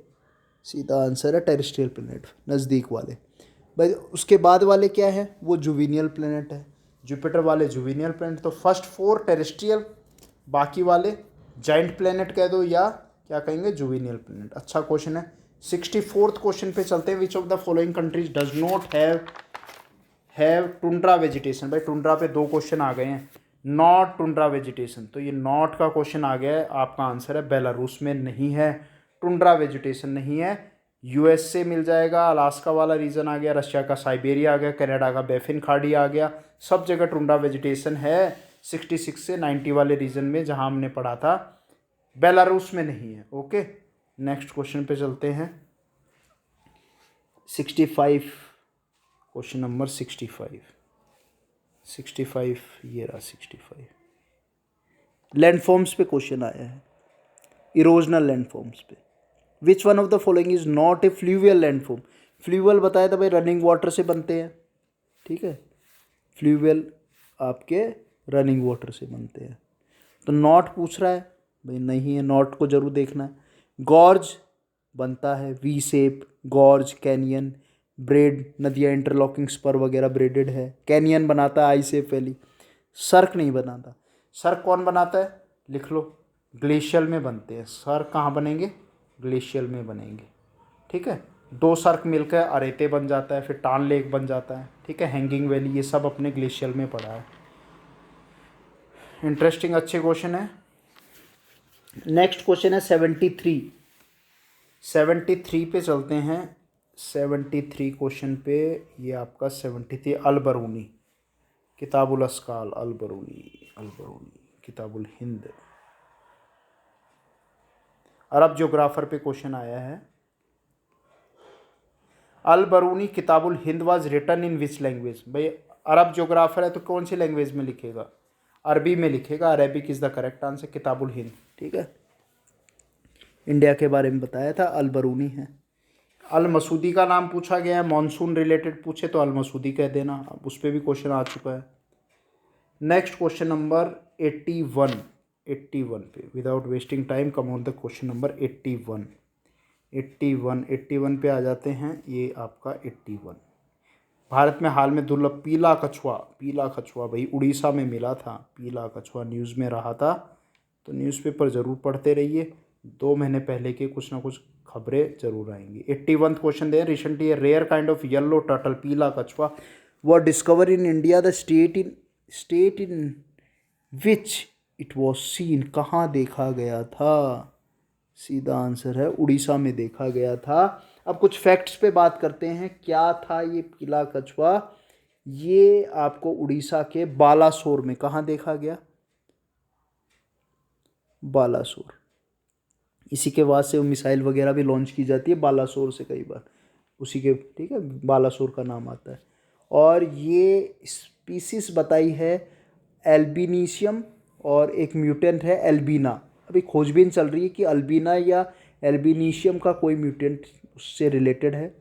सीधा आंसर है टेरेस्ट्रियल प्लैनेट, नज़दीक वाले। भाई उसके बाद वाले क्या है, वो जुविनियल प्लैनेट है, जुपिटर वाले जुविनियल प्लैनेट। तो फर्स्ट 4 टेरेस्ट्रियल, बाकी वाले जाइंट प्लैनेट कह दो या क्या कहेंगे, जुविनियल प्लैनेट। अच्छा क्वेश्चन है। 64th क्वेश्चन पे चलते हैं, विच of the following countries does not have tundra vegetation. भाई टुंड्रा पे 2 क्वेश्चन आ गए हैं, नॉट टुंड्रा वेजिटेशन। तो ये नॉट का क्वेश्चन आ गया है, आपका आंसर है बेलारूस में नहीं है, टुंड्रा वेजिटेशन नहीं है। यूएस से मिल जाएगा, अलास्का वाला रीजन आ गया, रशिया का साइबेरिया आ गया, कनाडा का बैफिन खाड़ी आ गया, सब जगह टुंड्रा वेजिटेशन है। 66 से 90 वाले रीजन में जहां हमने पढ़ा था, बेलारूस में नहीं है। ओके, नेक्स्ट क्वेश्चन पे चलते हैं। 65 क्वेश्चन नंबर 65, ये रहा 65। लैंडफॉर्म्स पे क्वेश्चन आया है, इरोजनल लैंडफॉर्म्स पे। विच one of the following is not A fluvial landform. Fluvial बताया था भाई रनिंग वाटर से बनते हैं। ठीक है, फ्लूवियल आपके रनिंग वाटर से बनते हैं। तो नॉट पूछ रहा है भाई, नहीं है, नॉट को जरूर देखना है। गॉर्ज बनता है V shape, gorge, canyon, bread, नदियाँ इंटरलॉकिंग स्पर वगैरह ब्रेडेड है। कैनियन बनाता है आई शेप वैली, सर्क नहीं बनाता। सर्क कौन बनाता है, लिख लो, ग्लेशियल में बनते हैं। सर्क कहाँ बनेंगे, ग्लेशियल में बनेंगे। ठीक है, 2 सर्क मिलकर अरेते बन जाता है, फिर टान लेक बन जाता है। ठीक है, हैंगिंग वैली, ये सब अपने ग्लेशियल में पड़ा है। इंटरेस्टिंग, अच्छे क्वेश्चन है। नेक्स्ट क्वेश्चन है 73 पे चलते हैं। 73 क्वेश्चन पे ये आपका 73 Al Biruni, Kitabul Askal, Al Biruni Kitabul Hind. Arab geographer पे क्वेश्चन आया है, Al Biruni Kitabul Hind was written in which language. भाई अरब जोग्राफर है तो कौन सी लैंग्वेज में लिखेगा, अरबी में लिखेगा, Arabic is the correct answer, Kitabul Hind. ठीक है, इंडिया के बारे में बताया था, अल बरूनी है। अल मसूदी का नाम पूछा गया है, मॉनसून रिलेटेड पूछे तो अल मसूदी कह देना, अब उस पर भी क्वेश्चन आ चुका है। नेक्स्ट क्वेश्चन नंबर 81 पे, without wasting time come on the question number 81 पे आ जाते हैं। ये आपका 81, भारत में हाल में दुर्लभ पीला कछुआ भाई उड़ीसा में मिला था। पीला कछुआ न्यूज़ में रहा था, तो न्यूज़पेपर ज़रूर पढ़ते रहिए, 2 महीने पहले के कुछ ना कुछ खबरें जरूर आएंगी। 81 question they, recently rare kind of yellow turtle, पीला कछुआ, वो discover in India, the state in which it was seen, कहाँ देखा गया था। सीधा आंसर है उड़ीसा में देखा गया था। अब कुछ फैक्ट्स पे बात करते हैं, क्या था ये पीला कछुआ। ये आपको उड़ीसा के बालासोर में, कहाँ देखा गया, बालासोर। इसी के बाद से मिसाइल वगैरह भी लॉन्च की जाती है बालासोर से कई बार, उसी के, ठीक है, बालासोर का नाम आता है। और ये स्पीसीज बताई है एल्बिनीशियम, और एक म्यूटेंट है एल्बिना। अभी खोजबीन चल रही है कि अल्बिना या एल्बिनीशियम का कोई म्यूटेंट उससे रिलेटेड है,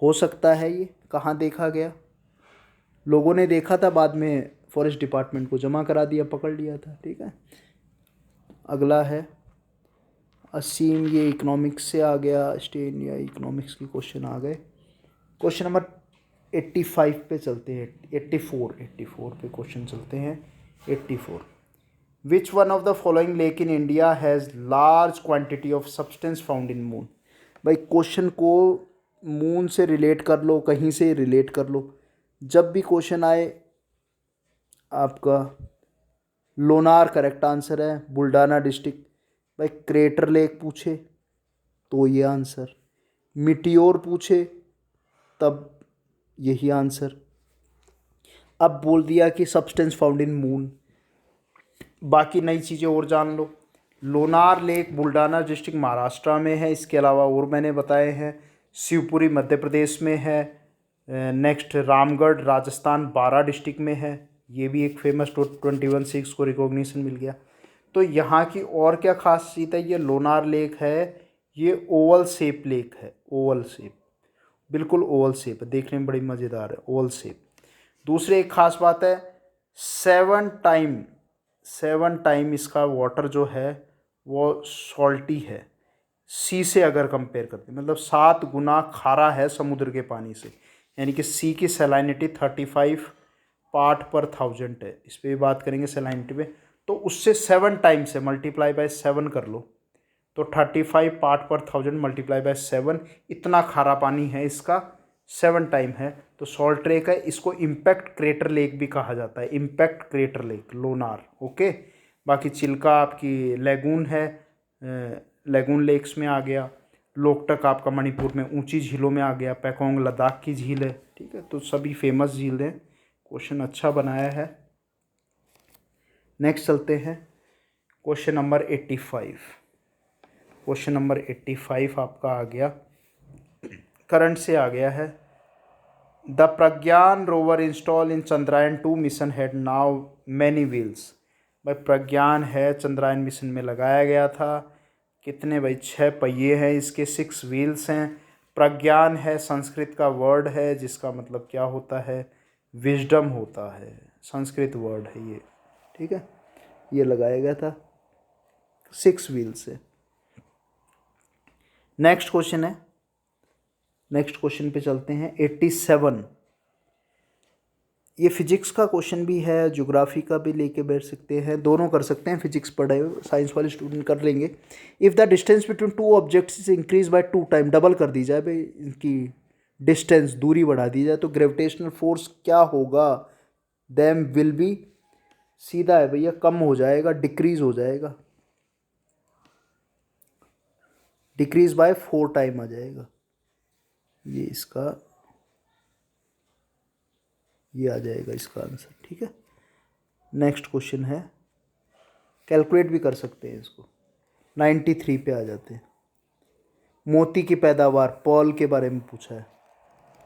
हो सकता है। ये कहाँ देखा गया, लोगों ने देखा था, बाद में फॉरेस्ट डिपार्टमेंट को जमा करा दिया, पकड़ लिया था। ठीक है, अगला है असीम, ये इकोनॉमिक्स से आ गया, स्टे इंडिया इकोनॉमिक्स की क्वेश्चन आ गए। क्वेश्चन नंबर 85 पे चलते हैं, 84 पे क्वेश्चन चलते हैं। 84, विच one of the following lake in India has large quantity of substance found in moon. भाई क्वेश्चन को मून से रिलेट कर लो, कहीं से रिलेट कर लो, जब भी क्वेश्चन आए आपका लोनार करेक्ट आंसर है, बुल्डाना डिस्ट्रिक्ट। भाई क्रेटर लेक पूछे तो ये आंसर, मिटियोर पूछे तब यही आंसर। अब बोल दिया कि सब्सटेंस फाउंड इन मून, बाकी नई चीज़ें और जान लो। लोनार लेक बुल्डाना डिस्ट्रिक्ट महाराष्ट्र में है, इसके अलावा और मैंने बताए हैं, शिवपुरी मध्य प्रदेश में है। नेक्स्ट रामगढ़ राजस्थान 12 डिस्ट्रिक्ट में है, ये भी एक फेमस 21 से इसको रिकॉग्निशन मिल गया। तो यहाँ की और क्या खासियत है, ये लोनार लेक है, ये ओवल शेप लेक है, ओवल शेप, बिल्कुल ओवल शेप है, देखने में बड़ी मज़ेदार है, ओवल शेप। दूसरी एक खास बात है, 7 टाइम इसका वाटर जो है वो सॉल्टी है, सी से अगर कंपेयर करते हैं, मतलब 7 गुना खारा है समुद्र के पानी से, यानी कि सी की सैलिनिटी 35 पार्ट पर 1000 है। इस पर भी बात करेंगे सैलिनिटी पे, तो उससे 7 टाइम से मल्टीप्लाई बाय 7 कर लो, तो 35 पार्ट पर 1000 मल्टीप्लाई बाय 7, इतना खारा पानी है इसका, 7 टाइम है, तो सॉल्ट लेक है। इसको इम्पैक्ट क्रेटर लेक भी कहा जाता है, impact crater lake Lonar. Okay, बाकी चिल्का आपकी लेगून है, लेगून लेक्स में आ गया। लोकटक आपका मणिपुर में ऊंची झीलों में आ गया। पैकोंग लद्दाख की झील है। ठीक है, तो सभी फेमस झील हैं। क्वेश्चन अच्छा बनाया है। नेक्स्ट चलते हैं क्वेश्चन नंबर 85। क्वेश्चन नंबर 85 आपका आ गया, करंट से आ गया है। The Pragyan rover install in Chandrayaan 2 mission had now many wheels. भाई प्रज्ञान है, चंद्रयान मिशन में लगाया गया था, कितने भाई 6 पहिए हैं इसके, 6 व्हील्स हैं। प्रज्ञान है संस्कृत का वर्ड है, जिसका मतलब क्या होता है, विजडम होता है, संस्कृत वर्ड है ये। ठीक है, ये लगाया गया था 6 व्हील्स से। नेक्स्ट क्वेश्चन है, नेक्स्ट क्वेश्चन पे चलते हैं 87। ये फिजिक्स का क्वेश्चन भी है, ज्योग्राफी का भी लेके बैठ सकते हैं, दोनों कर सकते हैं, फिजिक्स पढ़े हुए साइंस वाले स्टूडेंट कर लेंगे। If the distance between 2 objects is increase by 2 time, double कर दी जाए भाई इनकी डिस्टेंस, दूरी बढ़ा दी जाए, तो ग्रेविटेशनल फोर्स क्या होगा, देम विल बी, सीधा है भैया, कम हो जाएगा, डिक्रीज हो जाएगा, डिक्रीज बाय 4 टाइम आ जाएगा। ये इसका ये आ जाएगा इसका आंसर। ठीक है, नेक्स्ट क्वेश्चन है, कैलकुलेट भी कर सकते हैं इसको। 93 पे आ जाते हैं। मोती की पैदावार, पर्ल के बारे में पूछा है।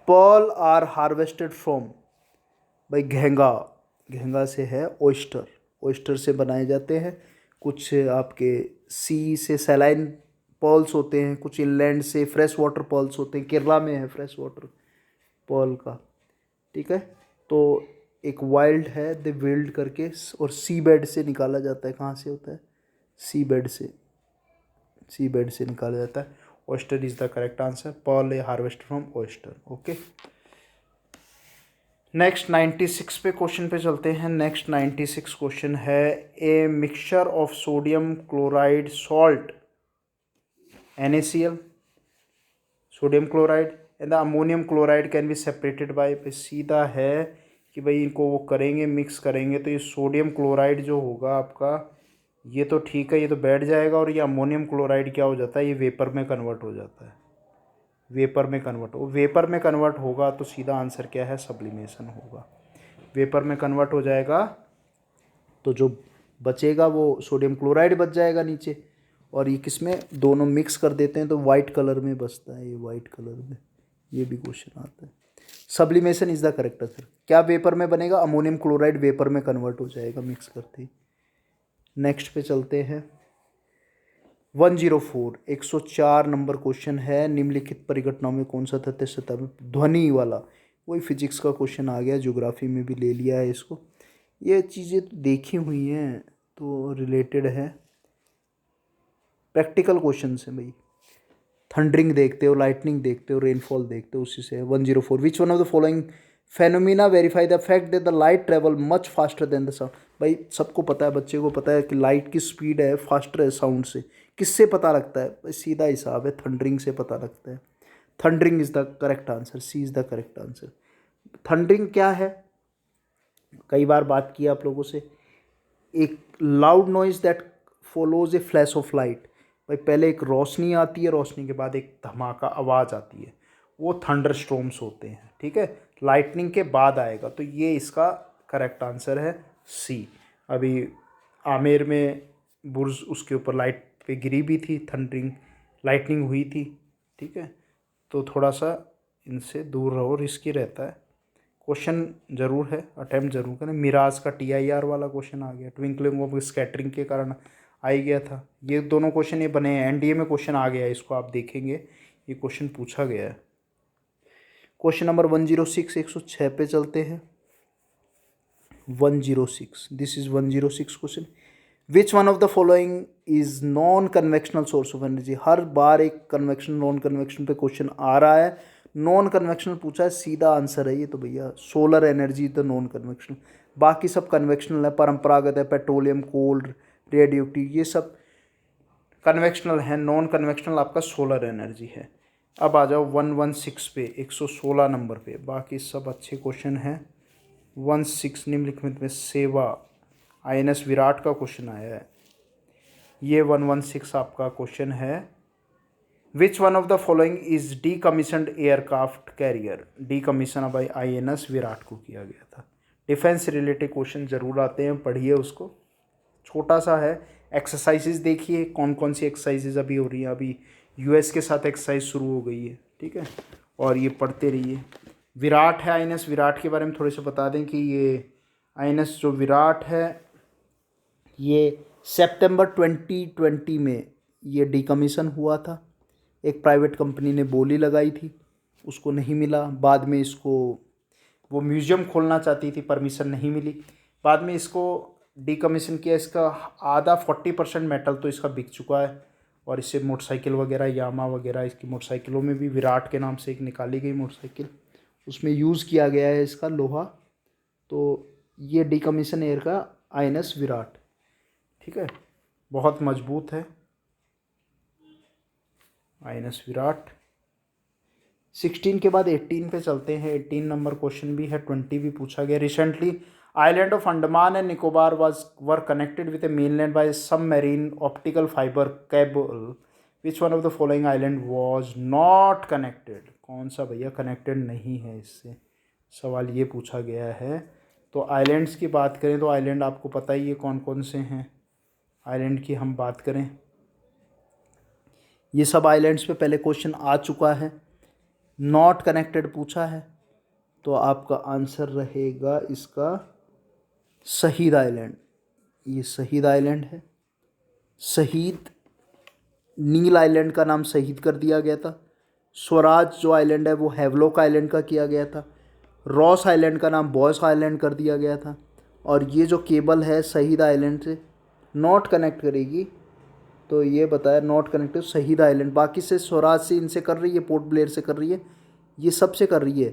पर्ल आर हार्वेस्टेड फ्रॉम, भाई घैंगा, घैंगा से है ओइस्टर, ओइस्टर से बनाए जाते हैं। कुछ आपके सी से सैलाइन पर्ल्स होते हैं, कुछ इनलैंड से फ्रेश वाटर पर्ल्स होते हैं। केरला में है फ्रेश वाटर पर्ल का। ठीक है, तो एक वाइल्ड है द विल्ड करके, और सी बेड से निकाला जाता है। कहाँ से होता है? सी बेड से, सी बेड से निकाला जाता है। Oyster is the correct answer. Pearl a harvest from oyster. Okay, next 96 पे क्वेश्चन पे चलते हैं। नेक्स्ट 96 क्वेश्चन है, a mixture of sodium chloride salt NaCl, sodium chloride and the ammonium chloride can be separated by, सीधा है कि भाई इनको वो करेंगे, मिक्स करेंगे तो ये सोडियम क्लोराइड जो होगा आपका, ये तो ठीक है, ये तो बैठ जाएगा, और ये अमोनियम क्लोराइड क्या हो जाता है, ये वेपर में कन्वर्ट हो जाता है। वेपर में कन्वर्ट होगा तो सीधा आंसर क्या है? सब्लिमेशन होगा। वेपर में कन्वर्ट हो जाएगा तो जो बचेगा वो सोडियम क्लोराइड बच जाएगा नीचे, और ये किसमें? दोनों मिक्स कर देते हैं तो वाइट कलर में बचता है, ये वाइट कलर में। ये भी क्वेश्चन आता है। Sublimation is the correct answer. क्या वेपर में बनेगा? अमोनियम क्लोराइड वेपर में कन्वर्ट हो जाएगा मिक्स करते ही। नेक्स्ट पे चलते हैं। 104 104 नंबर क्वेश्चन है, निम्नलिखित परिघटनाओं में कौन सा तथ्य सत्यापित? ध्वनि वाला, वही फिजिक्स का क्वेश्चन आ गया, ज्योग्राफी में भी ले लिया है इसको। ये चीज़ें तो देखी हुई हैं तो रिलेटेड है, प्रैक्टिकल क्वेश्चन से भाई। थंडरिंग देखते हो, लाइटनिंग देखते हो, रेनफॉल देखते हो, उसी से। 104 विच one of the following phenomena verify the fact that the light travel much faster than the sound? भाई सबको पता है, बच्चे को पता है कि लाइट की स्पीड है फास्टर है साउंड से। किससे पता लगता है? भाई सीधा हिसाब है, थंडरिंग से पता लगता है। Thundering is the correct answer, C is the correct answer. Thundering क्या है? कई बार बात की आप लोगों से। एक loud noise that follows A flash of light, भाई पहले एक रोशनी आती है, रोशनी के बाद एक धमाका आवाज़ आती है, वो थंडर स्टॉर्म्स होते हैं। ठीक है, लाइटनिंग के बाद आएगा, तो ये इसका करेक्ट आंसर है सी। अभी आमेर में बुर्ज, उसके ऊपर लाइट पे गिरी भी थी, थंडरिंग लाइटनिंग हुई थी। ठीक है, तो थोड़ा सा इनसे दूर रहो, रिस्की रहता है। क्वेश्चन जरूर है, अटैम्प्ट जरूर करें। मिराज का TIR वाला क्वेश्चन आ गया, ट्विंकलिंग ऑफ स्कैटरिंग के कारण आ ही गया था। ये दोनों क्वेश्चन ये बने हैं, NDA में क्वेश्चन आ गया है, इसको आप देखेंगे, ये क्वेश्चन पूछा गया है। क्वेश्चन नंबर 106 106 पे चलते हैं। 106, this is 106 question. Which one of the following is non conventional source of energy? हर बार एक कन्वेक्शन नॉन कन्वेक्शन पे क्वेश्चन आ रहा है। नॉन कन्वेक्शनल पूछा है, सीधा आंसर है ये तो भैया, सोलर एनर्जी तो नॉन कन्वेक्शनल। बाकी सब कन्वेक्शनल है, परंपरागत है, पेट्रोलियम, कोल, रेडियो एक्टिव, ये सब कन्वेक्शनल है। नॉन कन्वेक्शनल आपका सोलर एनर्जी है। अब आ जाओ 116 पे, 116 नंबर पे। बाकी सब अच्छे क्वेश्चन हैं। 16 निम्नलिखित में सेवा INS विराट का क्वेश्चन आया है। ये 116 आपका क्वेश्चन है। Which one of the following is decommissioned aircraft carrier? Decommission by INS Viraat को किया गया था। डिफेंस रिलेटेड क्वेश्चन जरूर आते हैं, पढ़िए उसको, छोटा सा है। एक्सरसाइजेज देखिए, कौन कौन सी एक्सरसाइजेज अभी हो रही हैं। अभी US के साथ एक्सरसाइज शुरू हो गई है। ठीक है, और ये पढ़ते रहिए। विराट है INS विराट के बारे में थोड़े से बता दें कि ये INS जो विराट है, ये सितंबर 2020 में ये डीकमीशन हुआ था। एक प्राइवेट कंपनी ने बोली लगाई थी, उसको नहीं मिला। बाद में इसको वो म्यूज़ियम खोलना चाहती थी, परमिशन नहीं मिली। बाद में इसको डीकमीशन किया। इसका आधा 40% मेटल तो इसका बिक चुका है, और इससे मोटरसाइकिल वगैरह, यामा वगैरह, इसकी मोटरसाइकिलों में भी विराट के नाम से एक निकाली गई मोटरसाइकिल, उसमें यूज़ किया गया है इसका लोहा। तो ये डीकमीशन एयर का INS विराट। ठीक है, बहुत मजबूत है INS विराट। 16 के बाद 18 पे चलते हैं। 18 नंबर क्वेश्चन भी है, 20 भी पूछा गया। Recently island of Andaman and Nicobar were connected with a mainland by submarine optical fibre cable. Which one of the following island was not connected? कौन सा भैया कनेक्टेड नहीं है इससे, सवाल ये पूछा गया है। तो आइलैंड्स की बात करें तो आइलैंड आपको पता ही है कौन कौन से हैं। आइलैंड की हम बात करें, ये सब आइलैंड्स पे पहले क्वेश्चन आ चुका है। नॉट कनेक्टेड पूछा है, तो आपका आंसर रहेगा इसका शहीद आइलैंड। ये शहीद आइलैंड है। शहीद, नील आइलैंड का नाम शहीद कर दिया गया था। स्वराज जो आइलैंड है वो हैवलॉक आइलैंड का किया गया था। रॉस आइलैंड का नाम बॉयस आइलैंड कर दिया गया था। और ये जो केबल है शहीद आइलैंड से नॉट कनेक्ट करेगी, तो ये बताया नॉट कनेक्टेड शहीद आइलैंड। बाकी से स्वराज से इनसे कर रही है, पोर्ट ब्लेयर से कर रही है, ये सबसे कर रही है।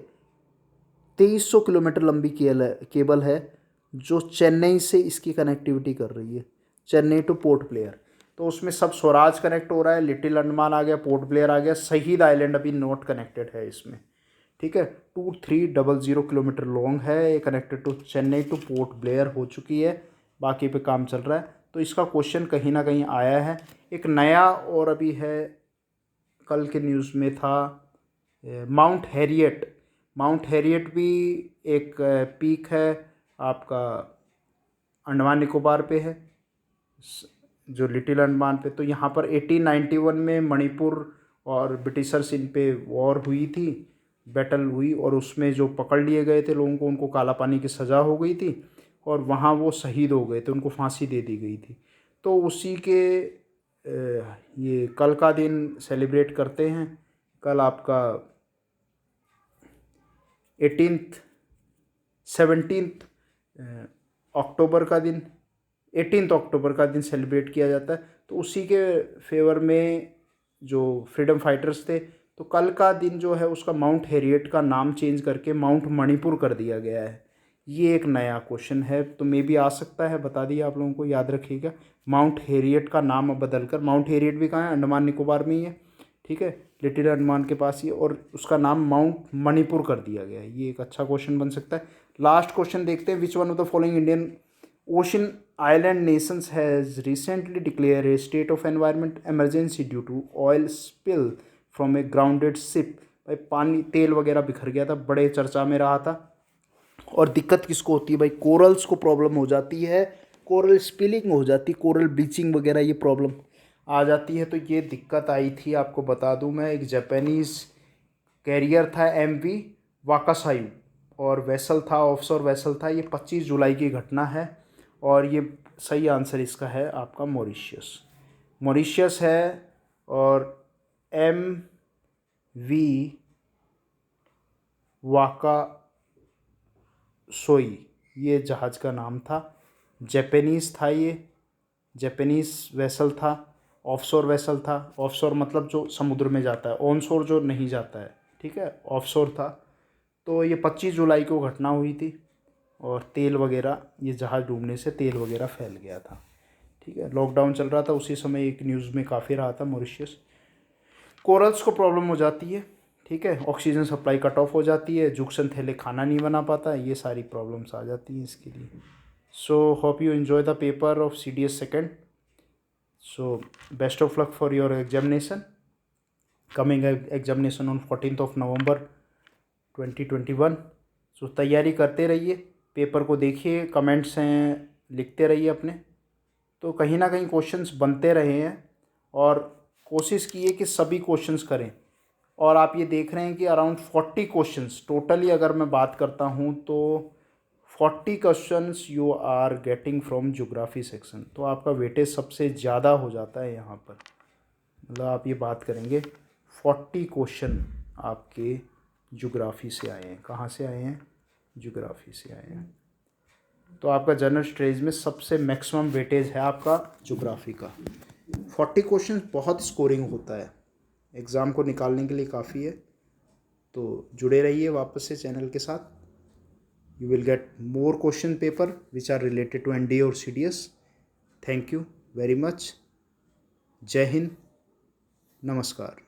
2300 किलोमीटर लंबी केबल है जो चेन्नई से इसकी कनेक्टिविटी कर रही है, चेन्नई टू पोर्ट ब्लेयर। तो उसमें सब स्वराज कनेक्ट हो रहा है, लिटिल अंडमान आ गया, पोर्ट ब्लेयर आ गया, शहीद आइलैंड अभी नॉट कनेक्टेड है इसमें। ठीक है, 2300 किलोमीटर लॉन्ग है, ये connected to Chennai to Port Blair हो चुकी है, बाकी पे काम चल रहा है। तो इसका क्वेश्चन कहीं ना कहीं आया है। एक नया और अभी है, कल के न्यूज़ में था, माउंट हैरियट। माउंट हैरियट भी एक पीक है आपका, अंडमान निकोबार पे है, जो लिटिल अंडमान पे। तो यहाँ पर 1891 में मणिपुर और ब्रिटिशर्स इन पे वॉर हुई थी, बैटल हुई, और उसमें जो पकड़ लिए गए थे लोगों को, उनको काला पानी की सज़ा हो गई थी और वहाँ वो शहीद हो गए थे, उनको फांसी दे दी गई थी। तो उसी के ये कल का दिन सेलिब्रेट करते हैं। कल आपका 17 अक्टूबर का दिन, 18 अक्टूबर का दिन सेलिब्रेट किया जाता है। तो उसी के फेवर में जो फ्रीडम फाइटर्स थे, तो कल का दिन जो है उसका माउंट हैरियट का नाम चेंज करके माउंट मणिपुर कर दिया गया है। ये एक नया क्वेश्चन है, तो मे भी आ सकता है, बता दिया आप लोगों को, याद रखिएगा। माउंट हैरियट का नाम अब बदलकर, माउंट हैरियट भी कहाँ है, अंडमान निकोबार में ही है, ठीक है, लिटिल अंडमान के पास ही, और उसका नाम माउंट मणिपुर कर दिया गया है। ये एक अच्छा क्वेश्चन बन सकता है। लास्ट क्वेश्चन देखते हैं, which one of the following Indian Ocean island nations has recently declare a state of environment emergency due to oil spill from a grounded ship. भाई पानी, तेल वगैरह बिखर गया था, बड़े चर्चा में रहा था। और दिक्कत किसको होती है भाई, कोरल्स को प्रॉब्लम हो जाती है, कोरल स्पिलिंग हो जाती है, कोरल ब्लीचिंग वगैरह ये प्रॉब्लम आ जाती है। तो ये दिक्कत आई थी, आपको बता दूं मैं, एक जापानीज़ कैरियर था MV वाकासायू, और वेसल था, ऑफशोर वेसल था। ये 25 जुलाई की घटना है, और ये सही आंसर इसका है आपका मॉरिशियस। मॉरिशियस है, और MV वाकासोई ये जहाज़ का नाम था। जापानीज़ था ये, जापानीज़ वेसल था, ऑफशोर वेसल था। ऑफशोर मतलब जो समुद्र में जाता है, ऑनशोर जो नहीं जाता है, ठीक है, ऑफशोर था। तो ये 25 जुलाई को घटना हुई थी, और तेल वगैरह, ये जहाज़ डूबने से तेल वगैरह फैल गया था, ठीक है। लॉकडाउन चल रहा था उसी समय, एक न्यूज़ में काफ़ी रहा था मॉरिशस। कोरल्स को प्रॉब्लम हो जाती है, ठीक है, ऑक्सीजन सप्लाई कट ऑफ हो जाती है, जुक्सन थैले खाना नहीं बना पाता, ये सारी प्रॉब्लम्स आ जाती हैं इसके लिए। So hope you enjoy the paper of CDS second. So best of luck for your examination, coming examination on 14th of November 2021। सो तैयारी करते रहिए, पेपर को देखिए, कमेंट्स हैं लिखते रहिए अपने। तो कहीं ना कहीं क्वेश्चंस बनते रहे हैं, और कोशिश कीजिए कि सभी क्वेश्चंस करें। और आप ये देख रहे हैं कि अराउंड 40 क्वेश्चंस टोटली, अगर मैं बात करता हूँ तो 40 questions you are getting from geography section. तो आपका वेटेज सबसे ज़्यादा हो जाता है यहाँ पर, मतलब आप ये बात करेंगे 40 क्वेश्चन आपके ज्योग्राफी से आए हैं। कहाँ से आए हैं? ज्योग्राफी से आए हैं। तो आपका जनरल स्टडीज़ में सबसे मैक्सिमम वेटेज है आपका ज्योग्राफी का। 40 क्वेश्चन बहुत स्कोरिंग होता है, एग्ज़ाम को निकालने के लिए काफ़ी है। तो जुड़े रहिए वापस से चैनल के साथ। You will get more question paper which are related to NDA और CDS। Thank you very much. जय हिंद, नमस्कार।